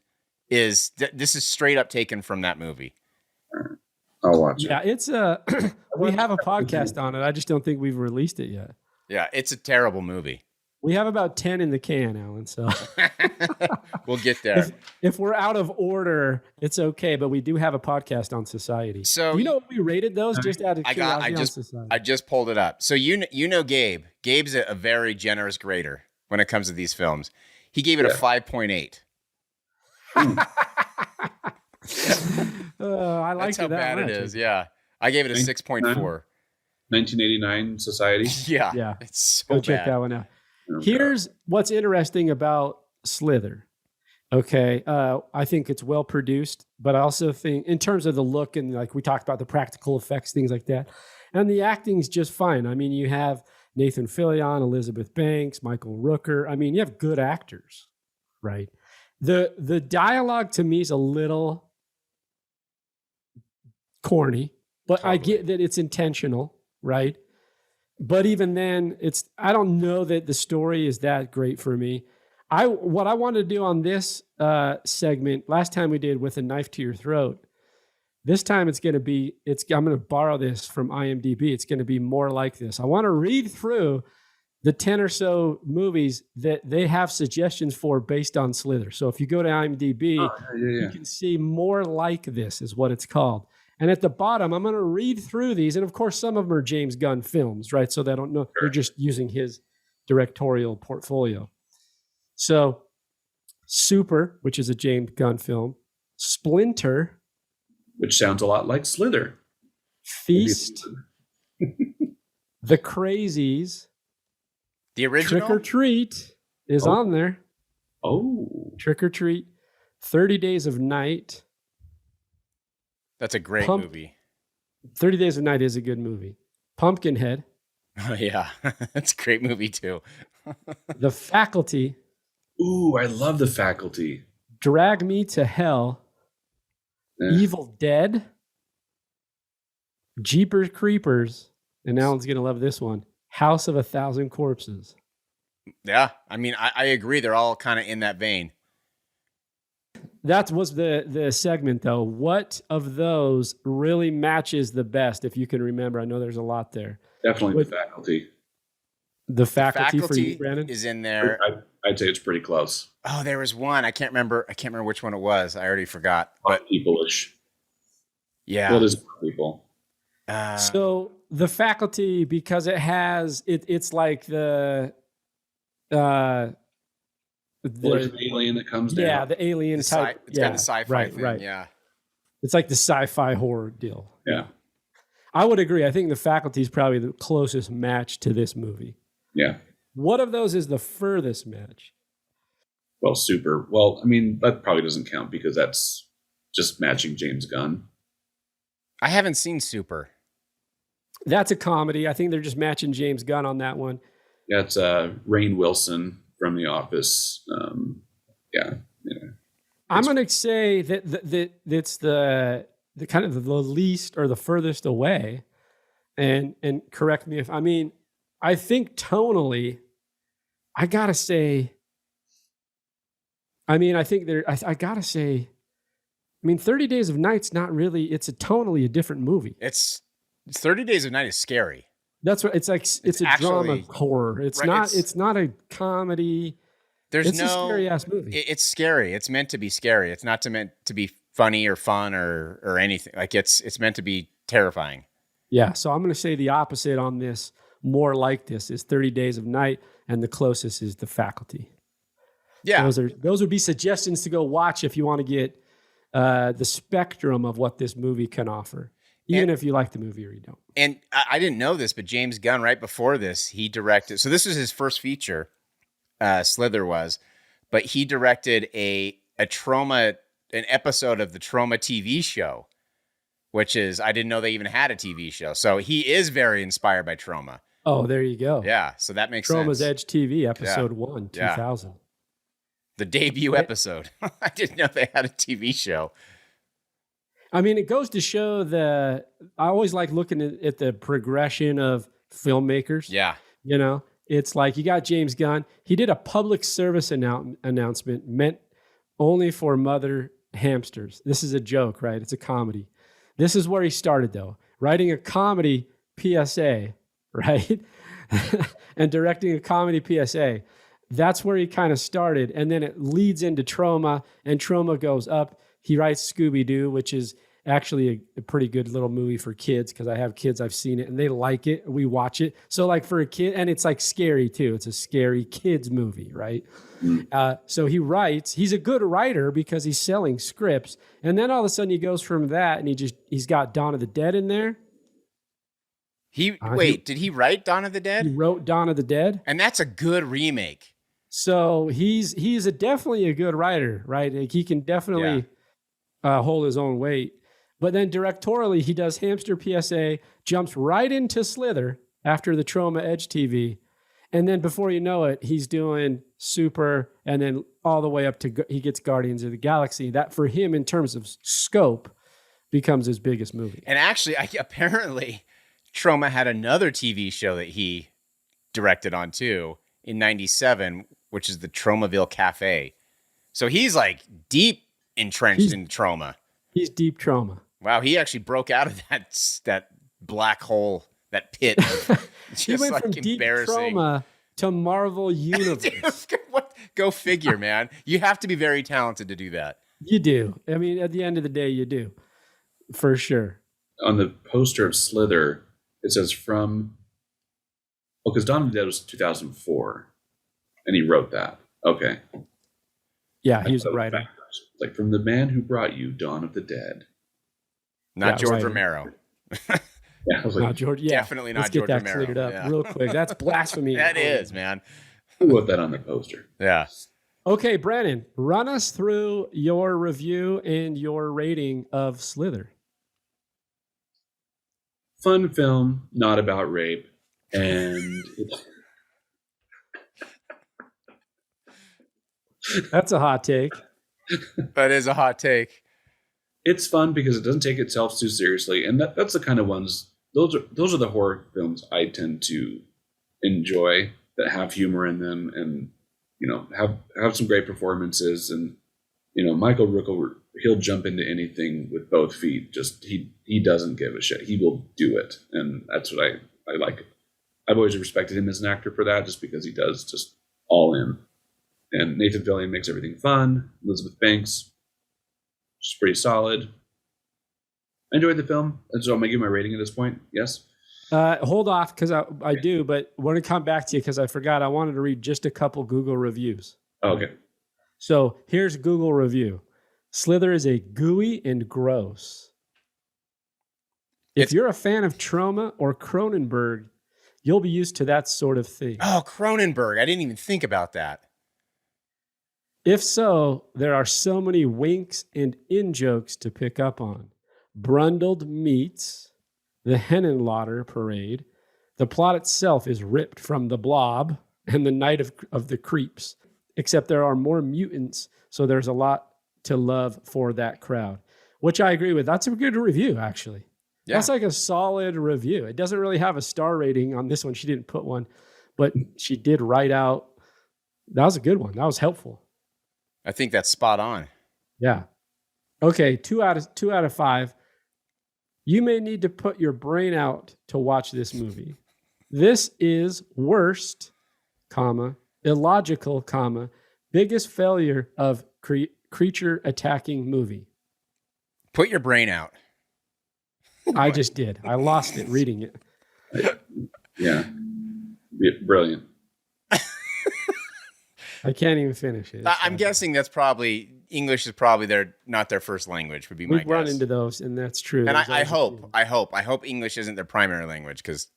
this is straight up taken from that movie. I'll watch it. Yeah, it's we have a podcast on it. I just don't think we've released it yet. Yeah, it's a terrible movie. We have about 10 in the can, Alan, so we'll get there. If we're out of order, it's okay, but we do have a podcast on Society. So do you know what we rated those? Just out of curiosity. I just pulled it up. So you know Gabe. Gabe's a very generous grader when it comes to these films. He gave it a 5.8. I like That's how bad it is. Yeah. I gave it a 6.4. 1989 Society. Yeah. It's so Go bad. check that one out. Here's what's interesting about Slither. Okay. I think it's well produced, but I also think in terms of the look and like we talked about the practical effects, things like that. And the acting's just fine. I mean, you have Nathan Fillion, Elizabeth Banks, Michael Rooker. I mean, you have good actors, right? The dialogue to me is a little corny, but totally. I get that it's intentional, right? But even then, I don't know that the story is that great for me. What I wanted to do on this segment, last time we did With a Knife to Your Throat, this time I'm going to borrow this from IMDb. It's going to be more like this. I want to read through the 10 or so movies that they have suggestions for based on Slither. So if you go to IMDb, you can see more like this is what it's called. And at the bottom, I'm going to read through these. And of course, some of them are James Gunn films, right? So they don't know. They're just using his directorial portfolio. So Super, which is a James Gunn film. Splinter. Which sounds a lot like Slither. Feast. The Crazies. The original? Trick or Treat is on there. Oh. Trick or Treat. 30 Days of Night. That's a great movie. 30 Days of Night is a good movie. Pumpkinhead. Oh, yeah. That's a great movie, too. The Faculty. Ooh, I love The Faculty. Drag Me to Hell. Evil Dead. Jeepers Creepers. And Alan's going to love this one. House of a Thousand Corpses. Yeah. I mean, I agree. They're all kind of in that vein. That was the segment, though. What of those really matches the best, if you can remember? I know there's a lot there. Definitely The Faculty. The Faculty for you, Brandon? Is in there. I'd say it's pretty close. Oh, there was one. I can't remember which one it was. I already forgot. But people-ish. Yeah. Well, there's people. So the faculty, because it has it's like the Well, there's an alien that comes down. yeah, the alien type. It's got the sci-fi right, thing. right. Yeah. It's like the sci-fi horror deal. Yeah. I would agree. I think the faculty is probably the closest match to this movie. Yeah. What of those is the furthest match? Well, super. Well, I mean, that probably doesn't count because that's just matching James Gunn. I haven't seen Super. That's a comedy. I think they're just matching James Gunn on that one. Yeah, it's Rainn Wilson from The Office. Yeah. I'm going to say that it's the kind of the least or the furthest away. And correct me if I think tonally, I gotta say. I think I gotta say. 30 Days of Night's not really. It's tonally a different movie. It's 30 Days of Night is scary. That's what it's like. It's a actually, drama horror. It's right, not. It's not a comedy. It's a scary ass movie. It's scary. It's meant to be scary. It's not meant to be funny or fun or anything. Like it's meant to be terrifying. Yeah. So I'm going to say the opposite on this. More like this is 30 Days of Night, and the closest is The Faculty. Yeah. Those would be suggestions to go watch if you want to get the spectrum of what this movie can offer, even if you like the movie or you don't. And I didn't know this, but James Gunn, right before this, he directed. So this was his first feature. Slither was, but he directed an episode of the Trauma TV show, which is, I didn't know they even had a TV show. So he is very inspired by Trauma. Oh, there you go. Yeah. So that makes Trauma's sense. Edge TV episode 1, 2000. The debut episode. I didn't know they had a TV show. It goes to show I always like looking at the progression of filmmakers. Yeah. It's like you got James Gunn. He did a public service announcement meant only for mother hamsters. This is a joke, right? It's a comedy. This is where he started, though. Writing a comedy PSA, right? And directing a comedy PSA. That's where he kind of started. And then it leads into Trauma, and Trauma goes up. He writes Scooby-Doo, which is actually a pretty good little movie for kids because I have kids, I've seen it, and they like it. We watch it. So like for a kid, and it's like scary too. It's a scary kids movie, right? So he writes. He's a good writer because he's selling scripts. And then all of a sudden he goes from that and he's got Dawn of the Dead in there. Did he write Dawn of the Dead? He wrote Dawn of the Dead. And that's a good remake. So he's definitely a good writer, right? Like he can definitely hold his own weight. But then directorially, he does Hamster PSA, jumps right into Slither after the Trauma Edge TV. And then before you know it, he's doing Super, and then all the way up to, he gets Guardians of the Galaxy. That for him, in terms of scope, becomes his biggest movie. And actually, apparently, Trauma had another TV show that he directed on too in 97, which is the Traumaville Cafe. So he's like deep entrenched in Trauma. He's deep Trauma. Wow, he actually broke out of that black hole, that pit. He went from deep Trauma to Marvel Universe. Go figure, man. You have to be very talented to do that. You do. At the end of the day, you do. For sure. On the poster of Slither, it says because Dawn of the Dead was 2004, and he wrote that. Okay. Yeah, he's the writer. Like, from the man who brought you Dawn of the Dead. Not George Romero. Yeah, I was like, not George. Yeah, definitely not George Romero. Let's get that cleared up real quick. That's blasphemy. That is, man. Who wrote that on the poster? Yeah. Okay, Brandon, run us through your review and your rating of Slither. Fun film, not about rape, and That's a hot take. That is a hot take. It's fun because it doesn't take itself too seriously, and that's the kind of ones. Those are the horror films I tend to enjoy that have humor in them, and have some great performances. And Michael Rooker, he'll jump into anything with both feet. Just he doesn't give a shit. He will do it, and that's what I like. I've always respected him as an actor for that, just because he does just all in. And Nathan Fillion makes everything fun. Elizabeth Banks, she's pretty solid. I enjoyed the film, and so I'm gonna give my rating at this point. Yes. Hold off because I do, but want to come back to you because I forgot. I wanted to read just a couple Google reviews. Oh, okay. So here's Google review. Slither is a gooey and gross. If you're a fan of Troma or Cronenberg, you'll be used to that sort of thing. Oh, Cronenberg. I didn't even think about that. If so, there are so many winks and in-jokes to pick up on. Brundled meats, the Henenlotter parade. The plot itself is ripped from The Blob and The Night of the Creeps, except there are more mutants, so there's a lot to love for that crowd, which I agree with. That's a good review, actually. Yeah. That's like a solid review. It doesn't really have a star rating on this one. She didn't put one, but she did write out. That was a good one. That was helpful. I think that's spot on. Yeah. Okay, 2 out of 5. You may need to put your brain out to watch this movie. This is worst, illogical, biggest failure of creature attacking movie. Put your brain out. I just did. I lost it reading it. Yeah. Brilliant. I can't even finish it. I'm guessing that's probably English is probably not their first language. Would be my guess. We've run into those, and that's true. And I hope English isn't their primary language, because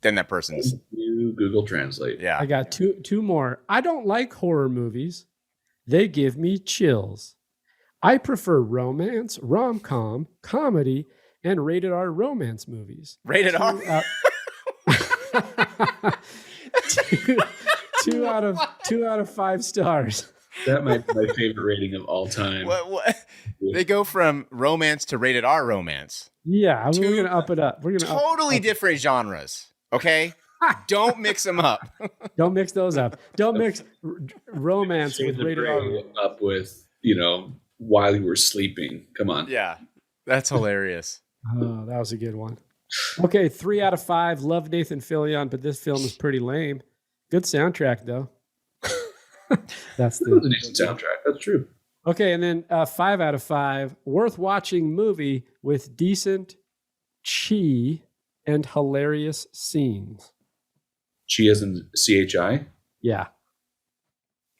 then that person's you Google Translate. Yeah, I got two more. I don't like horror movies. They give me chills. I prefer romance, rom-com, comedy, and rated R romance movies. Rated R. Two out of 5 stars. That might be my favorite rating of all time. What? They go from romance to rated R romance. Yeah, we're gonna up it up. We're gonna totally different genres. Okay, don't mix them up. Don't mix those up. Don't mix romance with rated R. Up with while you were sleeping. Come on. Yeah, that's hilarious. Oh, that was a good one. Okay, 3 out of 5. Love Nathan Fillion, but this film is pretty lame. Good soundtrack, though. That's the decent soundtrack. That's true. Okay, and then 5 out of 5. Worth watching movie with decent chi and hilarious scenes. Chi as in CHI? Yeah.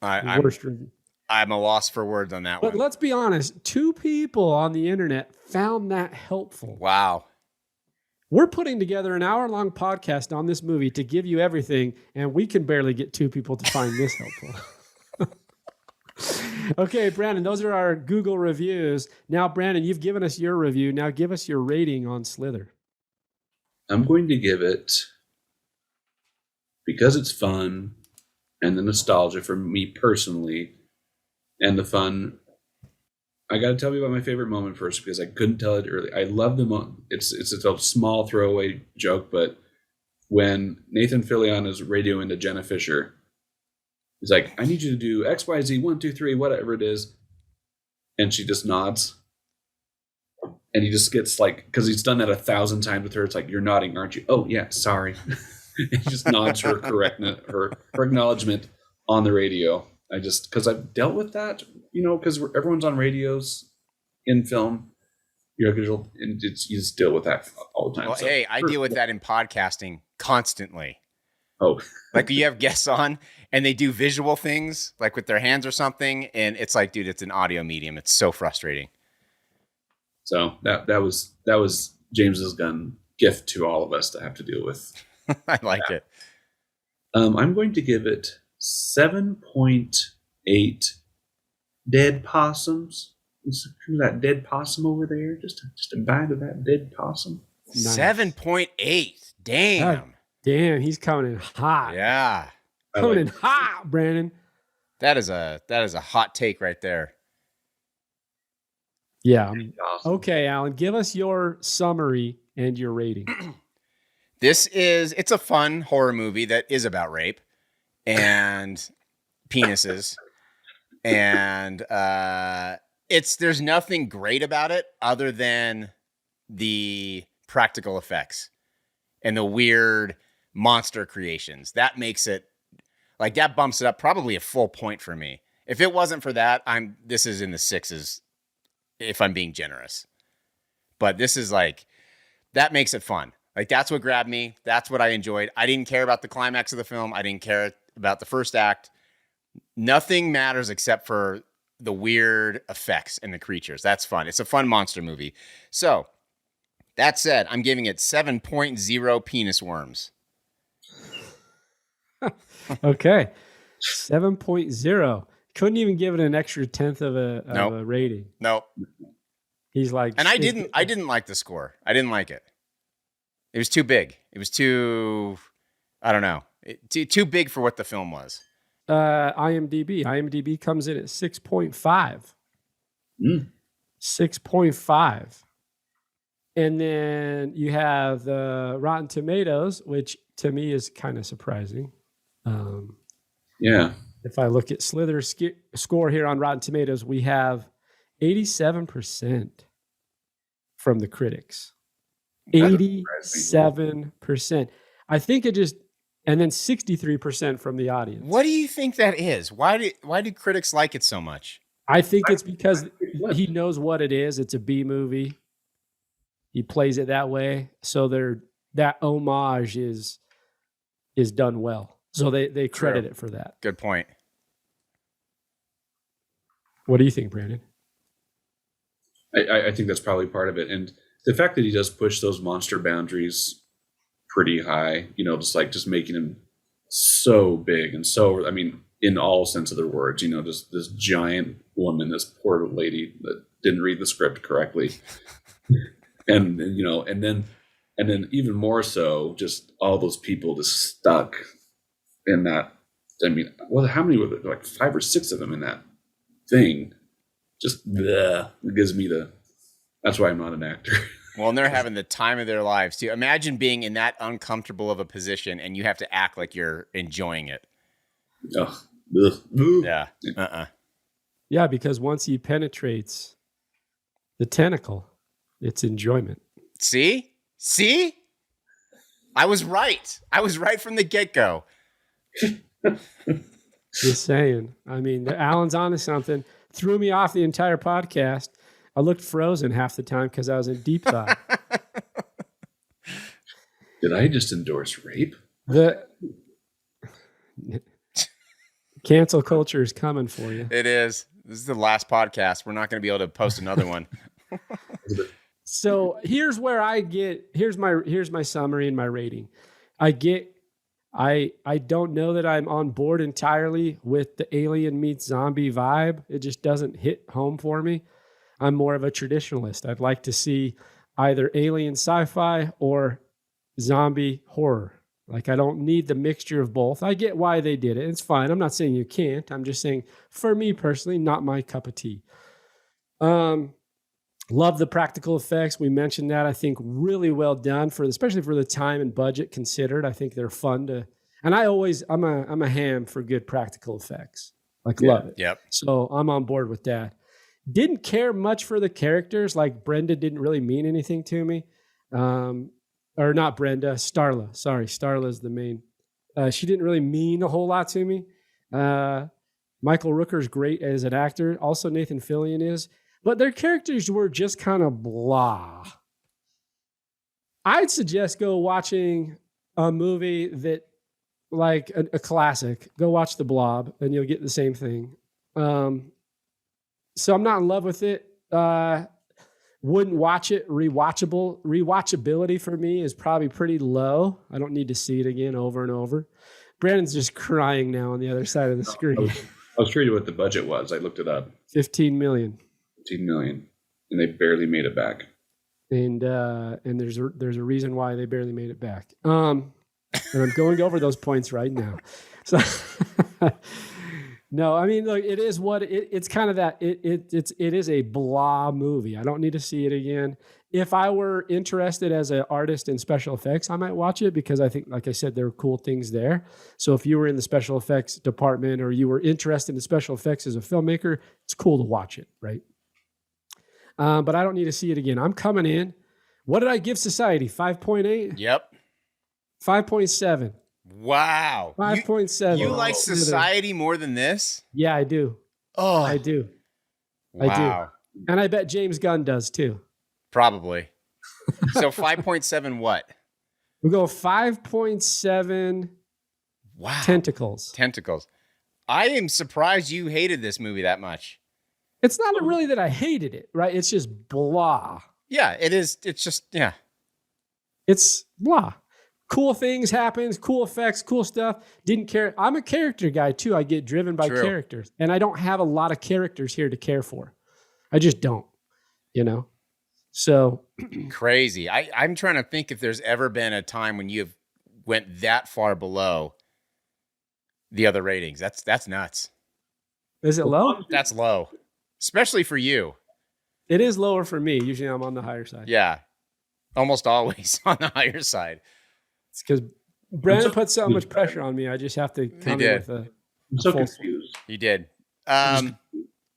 Worst review. I'm a loss for words on that one. But let's be honest. 2 people on the internet found that helpful. Wow. We're putting together an hour-long podcast on this movie to give you everything, and we can barely get 2 people to find this helpful. Okay, Brandon, those are our Google reviews. Now, Brandon, you've given us your review. Now give us your rating on Slither. I'm going to give it, because it's fun and the nostalgia for me personally and the fun. I got to tell you about my favorite moment first, because I couldn't tell it early. I love the moment. It's a small throwaway joke, but when Nathan Fillion is radioing to Jenna Fisher, he's like, I need you to do X, Y, Z, 1, 2, 3, whatever it is. And she just nods. And he just gets because he's done that 1,000 times with her. It's like, you're nodding, aren't you? Oh, yeah, sorry. He just nods her her acknowledgement on the radio. Because I've dealt with that, because everyone's on radios in film. You just deal with that all the time. Well, hey, I deal with that in podcasting constantly. Oh. You have guests on and they do visual things like with their hands or something. And it's like, dude, it's an audio medium. It's so frustrating. So that was James Gunn gift to all of us to have to deal with. I like it. I'm going to give it 7.8 dead possums. That dead possum over there. Just a bite of that dead possum. Nice. 7.8. Damn. God, damn, he's coming in hot. Yeah. Coming in hot, Brandon. That is a hot take right there. Yeah. Awesome. Okay, Alan, give us your summary and your rating. It's a fun horror movie that is about rape and penises. And there's nothing great about it other than the practical effects and the weird monster creations. That makes it that bumps it up probably a full point for me. If it wasn't for that, this is in the 6s if I'm being generous. But this is like, that makes it fun. Like, that's what grabbed me. That's what I enjoyed. I didn't care about the climax of the film. I didn't care about the first act. Nothing matters except for the weird effects and the creatures. That's fun. It's a fun monster movie. So, that said, I'm giving it 7.0 penis worms. Okay. 7.0. Couldn't even give it an extra tenth of a rating. Nope. He's like, and I didn't like the score. I didn't like it. It was too big. It was too, I don't know, too big for what the film was. IMDb comes in at 6.5. 6.5. And then you have the Rotten Tomatoes, which to me is kind of surprising. Yeah. If I look at Slither's score here on Rotten Tomatoes, we have 87% from the critics. 87%. I think it just, and then 63% from the audience. What do you think that is? Why do critics like it so much? I think it's because he knows what it is. It's a B movie. He plays it that way. So that homage is done well. So they credit it for that. Good point. What do you think, Brandon? I think that's probably part of it. And the fact that he does push those monster boundaries pretty high, just making him so big and so, I mean, in all sense of the words, just this giant woman, this poor lady that didn't read the script correctly. and then even more so, just all those people just stuck in that. I mean, well, how many were there? Like 5 or 6 of them in that thing. Just it gives me that's why I'm not an actor. Well, and they're having the time of their lives too. Imagine being in that uncomfortable of a position and you have to act like you're enjoying it. Oh, yeah. Yeah, because once he penetrates the tentacle, it's enjoyment. See? I was right. I was right from the get-go. Just saying. I mean, Alan's onto something. Threw me off the entire podcast. I looked frozen half the time because I was in deep thought. Did I just endorse rape? The cancel culture is coming for you. It is. This is the last podcast. We're not going to be able to post another one. So here's where here's my summary and my rating. I don't know that I'm on board entirely with the alien meets zombie vibe. It just doesn't hit home for me. I'm more of a traditionalist. I'd like to see either alien sci-fi or zombie horror. Like, I don't need the mixture of both. I get why they did it. It's fine. I'm not saying you can't. I'm just saying, for me personally, not my cup of tea. Love the practical effects. We mentioned that. I think really well done especially for the time and budget considered. I think they're fun to, and I'm a ham for good practical effects. Love it. Yep. So I'm on board with that. Didn't care much for the characters. Like, Brenda didn't really mean anything to me. Or not Brenda, Starla. Sorry, Starla's the main. She didn't really mean a whole lot to me. Michael Rooker's great as an actor. Also, Nathan Fillion is. But their characters were just kind of blah. I'd suggest go watching a movie that, like a classic. Go watch The Blob, and you'll get the same thing. So I'm not in love with it. Wouldn't watch it. Rewatchability for me is probably pretty low. I don't need to see it again over and over. Brandon's just crying now on the other side of the screen. I was curious what the budget was. I looked it up. 15 million. 15 million, and they barely made it back. And there's a reason why they barely made it back. And I'm going over those points right now. So no, I mean, look, it is what it's kind of that. It is a blah movie. I don't need to see it again. If I were interested as an artist in special effects, I might watch it because I think, like I said, there are cool things there. So if you were in the special effects department or you were interested in special effects as a filmmaker, it's cool to watch it, right? But I don't need to see it again. I'm coming in. What did I give Society? 5.8? Yep. 5.7. Wow. 5.7. You like Society more than this? Yeah, I do. Oh, I do. Wow. I do. And I bet James Gunn does too. Probably. So 5.7 what? We go 5.7 Wow. tentacles. Tentacles. I am surprised you hated this movie that much. It's not really that I hated it, right? It's just blah. Yeah, it is. It's just, yeah. It's blah. Cool things happens, cool effects, cool stuff. Didn't care. I'm a character guy too. I get driven by True. characters. And I don't have a lot of characters here to care for. I just don't, you know? So Crazy. I'm trying to think if there's ever been a time when you've went that far below the other ratings. That's nuts. is it low? That's low, especially for you. It is lower for me. Usually I'm on the higher side. Yeah, almost always on the higher side. It's because Brandon put so much pressure on me. I just have to come in did. with a I'm so full- confused. You did.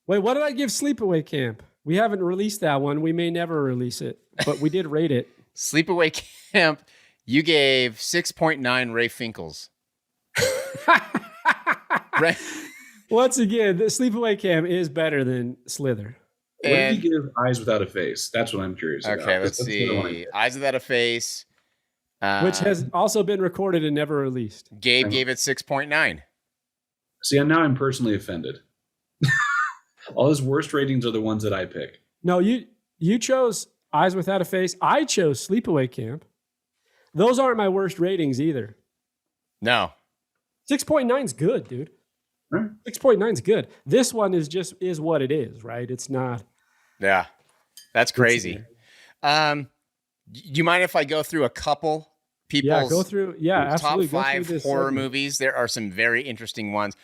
Wait, what did I give Sleepaway Camp? We haven't released that one. We may never release it, but we did rate it. Sleepaway Camp. You gave 6.9 Ray Finkles. Right. Once again, the Sleepaway Camp is better than Slither. What did And you give Eyes Without a Face? That's what I'm curious about. okay, let's That's what I wanna see. hear. Eyes Without a Face. Which has also been recorded and never released. Gabe gave it 6.9. See, and now I'm personally offended. All his worst ratings are the ones that I pick. No, you chose Eyes Without a Face. I chose Sleepaway Camp. Those aren't my worst ratings either. No. 6.9 is good, dude. Right. 6.9 is good. This one is what it is, right? It's not. Yeah. That's crazy. Do you mind if I go through a couple people's Yeah, go through. Yeah, absolutely. top Go through 5 this horror segment. movies? There are some very interesting ones.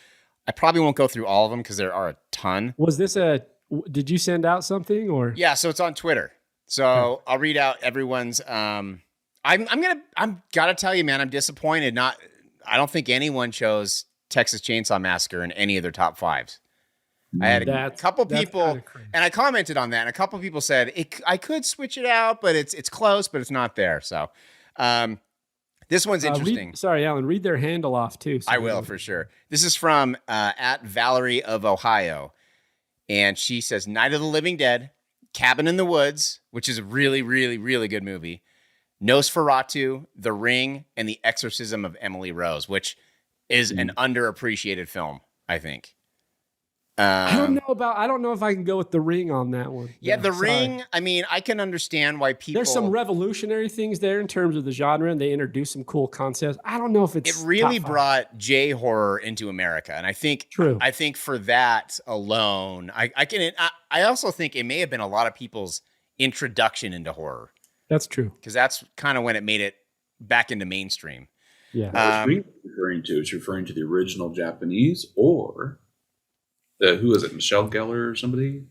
I probably won't go through all of them because there are a ton. Was this did you send out something or? Yeah, so it's on Twitter. So I'll read out everyone's. I'm gotta tell you, man, I'm disappointed. I don't think anyone chose Texas Chainsaw Massacre in any of their top 5s. I had a couple that's people, kinda crazy. and I commented on that. And a couple people said I could switch it out, but it's close, but it's not there. So this one's interesting. Sorry, Alan. Read their handle off too. so I will for sure. This is from at Valerie of Ohio. And she says, Night of the Living Dead, Cabin in the Woods, which is a really, really, really good movie. Nosferatu, The Ring, and The Exorcism of Emily Rose, which is an underappreciated film, I think. I don't know if I can go with The Ring on that one. Yeah, No, The sorry. Ring, I mean, I can understand why people... There's some revolutionary things there in terms of the genre, and they introduced some cool concepts. I don't know if it's It really top 5. brought J-horror into America, and I think True. I think for that alone, I also think it may have been a lot of people's introduction into horror, That's true. because that's kind of when it made it back into mainstream. Yeah. Which referring to? It's referring to the original Japanese or who is it? Michelle Gellar or somebody?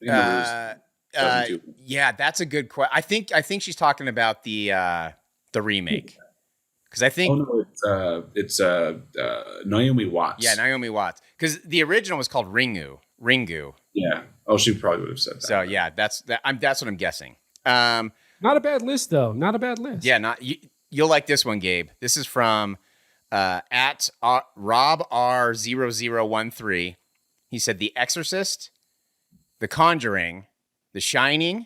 I think it was 2002. Yeah, that's a good question. I think she's talking about the remake, because I think it's Naomi Watts. yeah, Naomi Watts, because the original was called Ringu. Yeah. Oh, she probably would have said that. So yeah, that's what I'm guessing. Not a bad list, though. Not a bad list. Yeah, you'll like this one, Gabe. This is from at Rob R0013. He said, The Exorcist, The Conjuring, The Shining,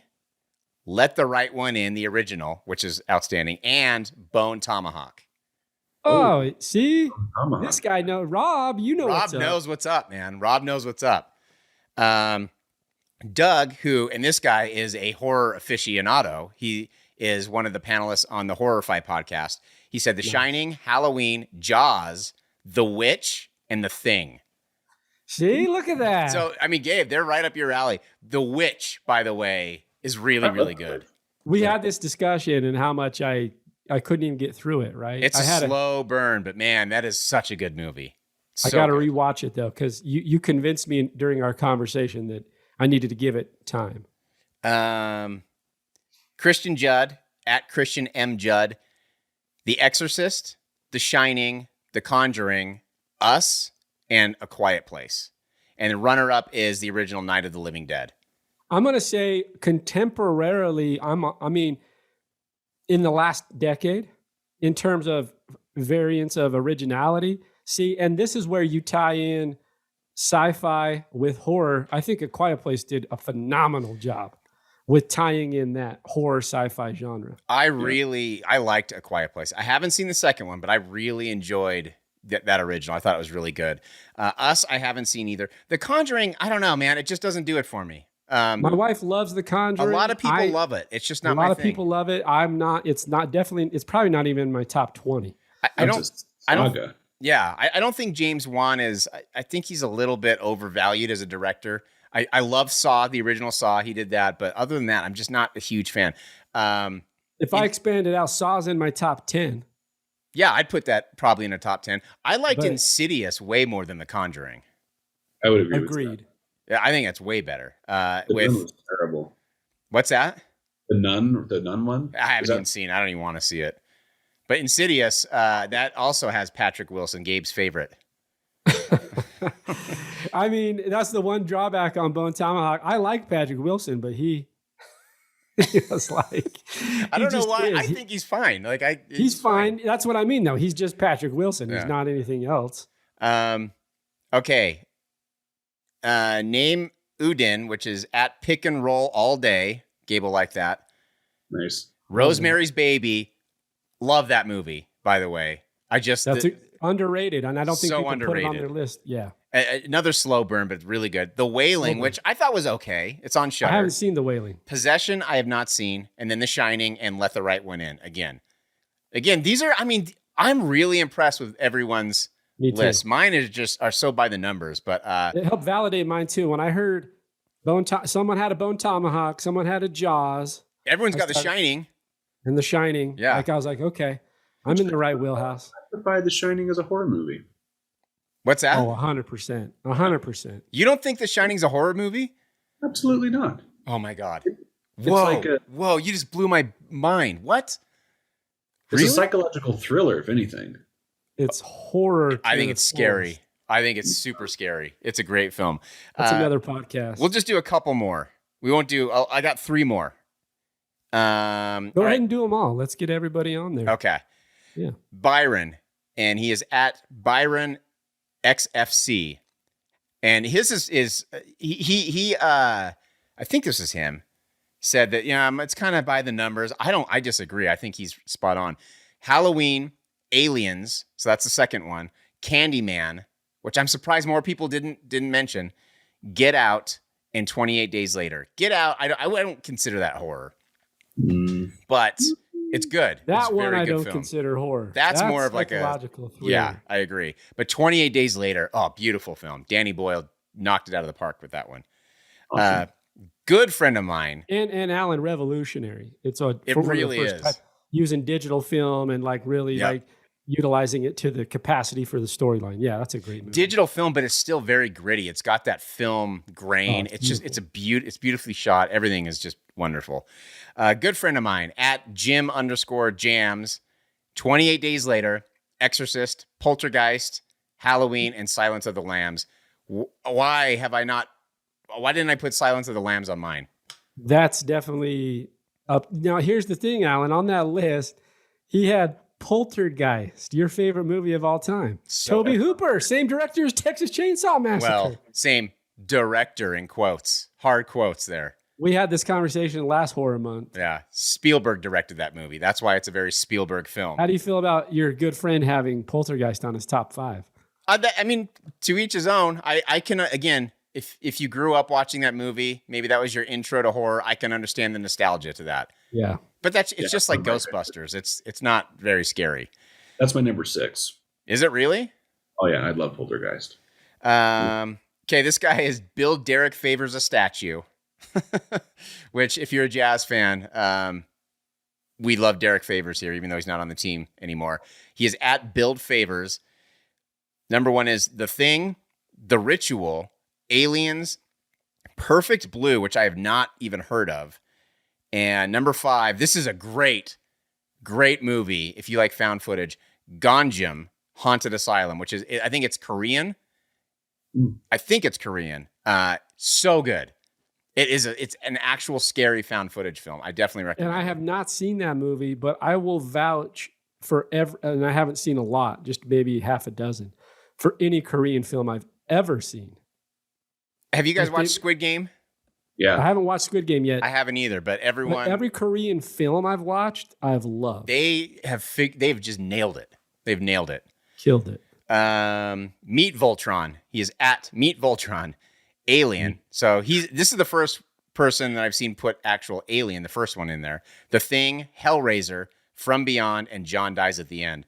Let the Right One In, the original, which is outstanding, and Bone Tomahawk. Oh, see? Tomahawk. This guy knows. Rob, you know Rob what's up. knows what's up, man. Rob knows what's up. Doug, and this guy is a horror aficionado. He is one of the panelists on the Horror Fight podcast. He said, The Shining, Halloween, Jaws, The Witch, and The Thing. See? Look at that. So, I mean, Gabe, they're right up your alley. The Witch, by the way, is really, really good. we had this discussion and how much I couldn't even get through it, right? It's I had a slow burn, but man, that is such a good movie. I So got to good. rewatch it, though, because you convinced me during our conversation that I needed to give it time. Christian Judd, at Christian M. Judd, The Exorcist, The Shining, The Conjuring, Us, and A Quiet Place. And the runner-up is the original Night of the Living Dead. I'm going to say contemporarily, I mean, in the last decade, in terms of variants of originality. See, and this is where you tie in sci-fi with horror. I think A Quiet Place did a phenomenal job with tying in that horror sci-fi genre. I liked A Quiet Place. I haven't seen the second one, but I really enjoyed that original. I thought it was really good. Us, I haven't seen either. The Conjuring, I don't know, man. It just doesn't do it for me. My wife loves The Conjuring. A lot of people love it. It's just not my thing. A lot of people love it. I'm not. It's not definitely. It's probably not even in my top 20. I don't. Yeah, I don't think James Wan is. I think he's a little bit overvalued as a director. I love Saw, the original Saw. He did that, but other than that, I'm just not a huge fan. If I expanded out, Saw's in my top 10. Yeah, I'd put that probably in a top 10. I liked Insidious way more than The Conjuring. I would agree. Agreed. With that. Yeah, I think that's way better. The Nun was terrible. What's that? The Nun one? I haven't even seen it. I don't even want to see it. But Insidious, that also has Patrick Wilson, Gabe's favorite. I mean, that's the one drawback on Bone Tomahawk. I like Patrick Wilson, but he was like, I don't know why. I think he's fine. He's fine. That's what I mean, though. He's just Patrick Wilson. He's not anything else. Okay. Name Udin, which is at Pick and Roll All Day. Gabe will like that. Nice. Rosemary's Baby. Love that movie, by the way. That's underrated, and I don't think so people underrated. put it on their list. Yeah. Another slow burn, but really good. The Wailing, which I thought was okay. It's on Shudder. I haven't seen The Wailing. Possession, I have not seen. And then The Shining and Let the Right One In again. These are, I'm really impressed with everyone's list. Mine are so by the numbers, but it helped validate mine too. When I heard someone had a Bone Tomahawk, someone had a Jaws. Everyone's got The Shining. And The Shining. Yeah. I was like, okay, I'm in the right wheelhouse. I classify The Shining as a horror movie. What's that? Oh, 100%. 100%. You don't think The Shining's a horror movie? Absolutely not. Oh my God. It's Whoa, you just blew my mind. What? It's a psychological thriller, if anything. It's horror. I think it's scary. I think it's super scary. It's a great film. That's another podcast. We'll just do a couple more. We won't do, I got 3 more. Go ahead and do them all. Let's get everybody on there. Okay. Yeah. Byron, and he is at Byron XFC, and his is I think this is him, said that it's kind of by the numbers. I disagree. I think he's spot on. Halloween, Aliens, so that's the second one. Candyman, which I'm surprised more people didn't mention. Get Out, and 28 Days Later. Get Out, I don't consider that horror, but it's good. That it's a one very I good don't film. consider horror. That's more of like a psychological thriller. Yeah, I agree. But 28 Days Later, beautiful film. Danny Boyle knocked it out of the park with that one. Awesome. Good friend of mine. And Alan, revolutionary. It really is. Using digital film and really utilizing it to the capacity for the storyline. Yeah, that's a great movie. Digital film, but it's still very gritty. It's got that film grain. It's beautifully shot. Everything is just wonderful. Good friend of mine at Jim_Jams, 28 Days Later, Exorcist, Poltergeist, Halloween, and Silence of the Lambs. Why didn't I put Silence of the Lambs on mine? That's definitely up. Now, here's the thing, Alan. On that list, he had Poltergeist, your favorite movie of all time. Toby Hooper, same director as Texas Chainsaw Massacre. Well, same director in quotes. Hard quotes there. We had this conversation last horror month. Yeah. Spielberg directed that movie. That's why it's a very Spielberg film. How do you feel about your good friend having Poltergeist on his top 5? To each his own. I can, again, if you grew up watching that movie, maybe that was your intro to horror, I can understand the nostalgia to that. Yeah. But it's just like Ghostbusters. It's not very scary. That's my number 6. Is it really? Oh yeah, I love Poltergeist. Okay, this guy is Bill Derek Favors a Statue. Which, if you're a Jazz fan, we love Derek Favors here, even though he's not on the team anymore. He is at Build Favors. Number 1 is The Thing, The Ritual, Aliens, Perfect Blue, which I have not even heard of. And number 5, this is a great movie if you like found footage, Gonjam, Haunted Asylum, which is, I think it's Korean. I think it's Korean. So good. It's an actual scary found footage film. I definitely recommend it. And I have not seen that movie, but I will vouch for and I haven't seen a lot, just maybe half a dozen, for any Korean film I've ever seen. Have you guys watched Squid Game? Yeah. I haven't watched Squid Game yet. I haven't either, but everyone, Every Korean film I've watched, I've loved. they've just nailed it. They've nailed it. Killed it. Meet Voltron. He is at Meet Voltron. Alien. So this is the first person that I've seen put actual Alien, the first one in there. The Thing, Hellraiser, From Beyond, and John Dies at the End.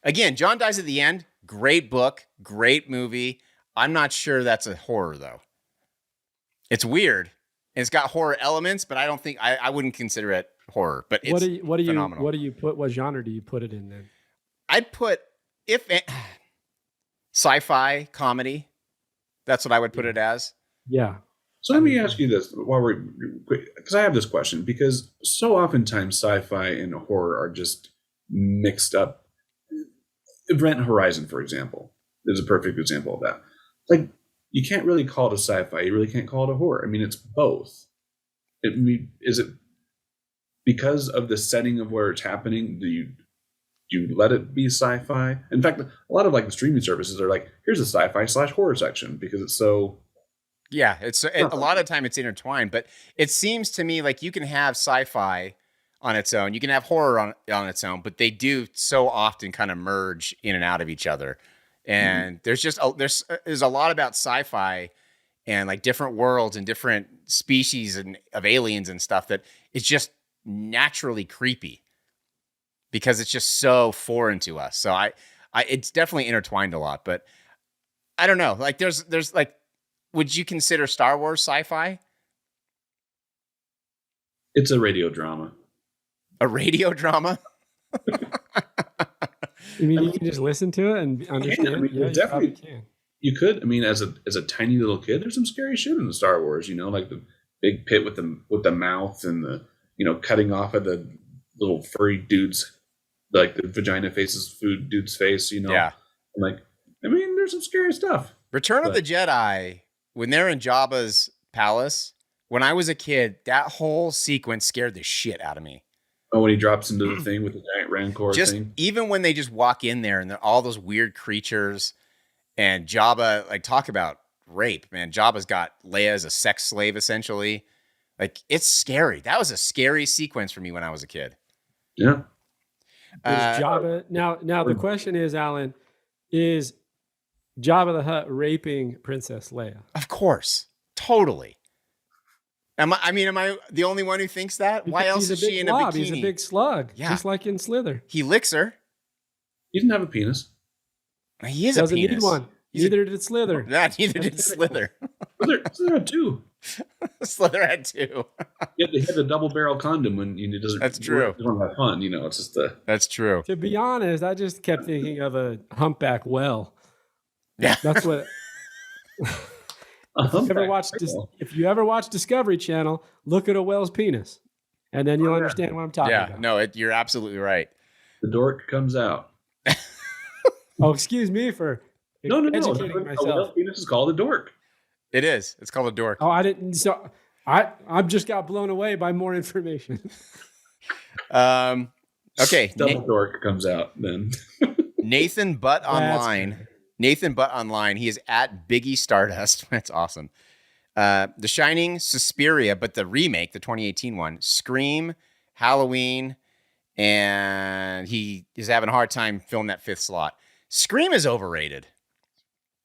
Again, John Dies at the End. Great book, great movie. I'm not sure that's a horror though. It's weird. It's got horror elements, but I don't think I wouldn't consider it horror. But it's phenomenal. What genre do you put it in then? I'd put sci-fi comedy. That's what I would put it as. Yeah. So let me ask you this while we're, because I have this question, because so oftentimes sci-fi and horror are just mixed up. Event Horizon, for example, is a perfect example of that. Like, you can't really call it a sci-fi. You really can't call it a horror. I mean, it's both. Is it because of the setting of where it's happening? Do you let it be sci-fi? In fact, a lot of like the streaming services are like, here's a sci-fi / horror section because it's so. Yeah, a lot of time it's intertwined, but it seems to me like you can have sci-fi on its own, you can have horror on its own, but they do so often kind of merge in and out of each other. And there's a lot about sci-fi and like different worlds and different species and of aliens and stuff that it's just naturally creepy because it's just so foreign to us. So it's definitely intertwined a lot, but I don't know. Like there's like, would you consider Star Wars sci-fi? It's a radio drama. A radio drama? You mean you can just listen to it and understand? I mean, yeah, definitely you can. You could. I mean, as a tiny little kid, there's some scary shit in the Star Wars. You know, like the big pit with the mouth and the cutting off of the little furry dude's, like the vagina faces food dude's face. Yeah. Like, I mean, there's some scary stuff. Return of the Jedi, when they're in Jabba's palace, when I was a kid, that whole sequence scared the shit out of me. Oh, when he drops into the thing with the giant rancor thing. Even when they just walk in there and all those weird creatures and Jabba, like, talk about rape, man. Jabba's got Leia as a sex slave, essentially. Like, it's scary. That was a scary sequence for me when I was a kid. Yeah. Is Jabba now the question is, Alan, is Jabba the Hutt raping Princess Leia? Of course. Totally. Am I the only one who thinks that? Why else is she in a bikini? He's a big slug, Yeah. just like in Slither. He licks her. He didn't have a penis. He is Doesn't a penis. need one. Neither did Slither. Neither did Slither. Slither had two. Slither had two. They had the double barrel condom when it doesn't. That's true. It's not that fun, It's just That's true. To be honest, I just kept thinking of a humpback whale. Yeah, that's what. If you ever watch Discovery Channel, look at a whale's penis, and then you'll understand what I'm talking about. Yeah, no, you're absolutely right. The dork comes out. Oh, excuse me for educating myself. A whale's penis is called a dork. It is. It's called a dork. Oh, I didn't. So I just got blown away by more information. Okay. Double dork comes out then. Nathan Butt Online. Nathan Butt Online. He is at Biggie Stardust. That's awesome. The Shining, Suspiria, but the remake, the 2018 one, Scream, Halloween, and he is having a hard time filling that fifth slot. Scream is overrated.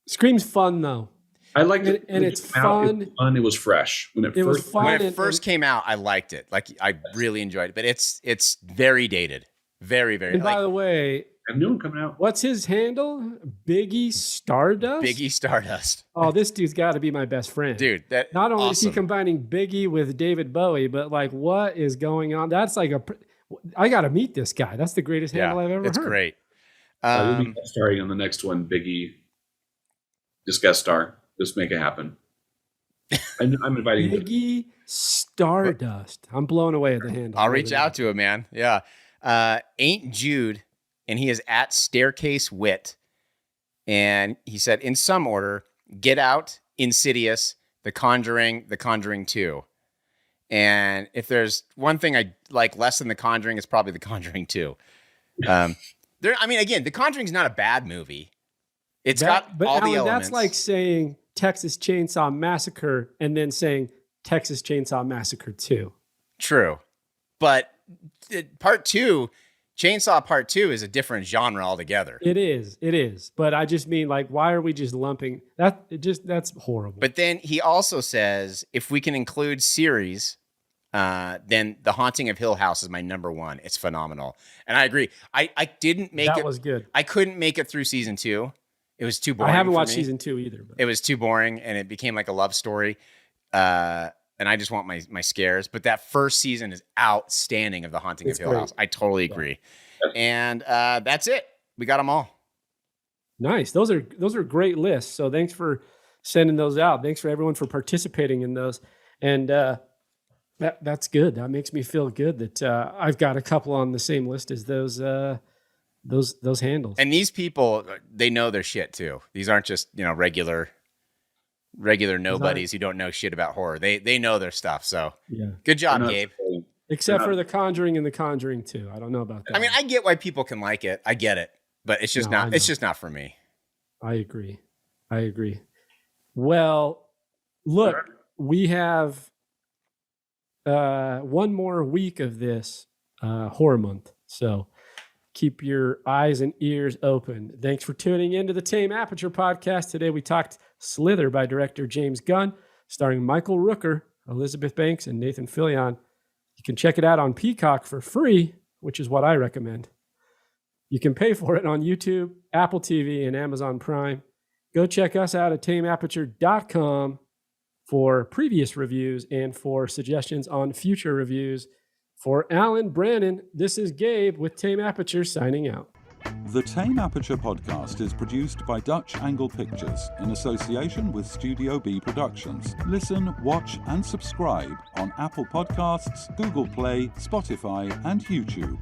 Scream's fun though. I liked it, and it's fun. It was fresh when it first came out. I liked it. Like I really enjoyed it, but it's very dated, very very. And by the way, a new one coming out. What's his handle? Biggie Stardust. Biggie Stardust. Oh, this dude's got to be my best friend, dude. That not only awesome. Is he combining Biggie with David Bowie, but like, what is going on? That's like I got to meet this guy. That's the greatest handle I've ever heard. It's great. We'll be starring on the next one. Biggie, just guest star. Just make it happen. I'm inviting Biggie Stardust. I'm blown away at the handle. I'll reach out to him, man. Yeah. Ain't Jude, and he is at Staircase Wit. And he said, in some order, Get Out, Insidious, The Conjuring 2. And if there's one thing I like less than The Conjuring, it's probably The Conjuring 2. Again, The Conjuring's not a bad movie. It's got all the elements. That's like saying Texas Chainsaw Massacre and then saying Texas Chainsaw Massacre 2. True. But part 2, Chainsaw Part 2 is a different genre altogether. It is. But I just mean, like, why are we just lumping that? That's horrible. But then he also says, if we can include series, then The Haunting of Hill House is my number 1. It's phenomenal. And I agree. I didn't make it. That was good. I couldn't make it through season 2. It was too boring. I haven't for watched me. season 2 either. But. It was too boring, and it became like a love story. And I just want my scares. But that first season is outstanding of The Haunting of Hill House. I totally agree. And that's it. We got them all. Nice. Those are great lists. So thanks for sending those out. Thanks for everyone for participating in those. And that's good. That makes me feel good that I've got a couple on the same list as those handles. And these people, they know their shit too. These aren't just, regular nobodies who don't know shit about horror. They know their stuff. So good job, Gabe. Except for The Conjuring and The Conjuring 2. I don't know about that. I mean, I get why people can like it. I get it, but it's just not. It's just not for me. I agree. Well, look, we have one more week of this horror month, so keep your eyes and ears open. Thanks for tuning into the Tame Aperture podcast. Today we talked Slither by director James Gunn, starring Michael Rooker, Elizabeth Banks, and Nathan Fillion. You can check it out on Peacock for free, which is what I recommend. You can pay for it on YouTube, Apple TV, and Amazon Prime. Go check us out at tameaperture.com for previous reviews and for suggestions on future reviews. For Alan Brannon, this is Gabe with Tame Aperture signing out. The Tame Aperture podcast is produced by Dutch Angle Pictures in association with Studio B Productions. Listen, watch, and subscribe on Apple Podcasts, Google Play, Spotify, and YouTube.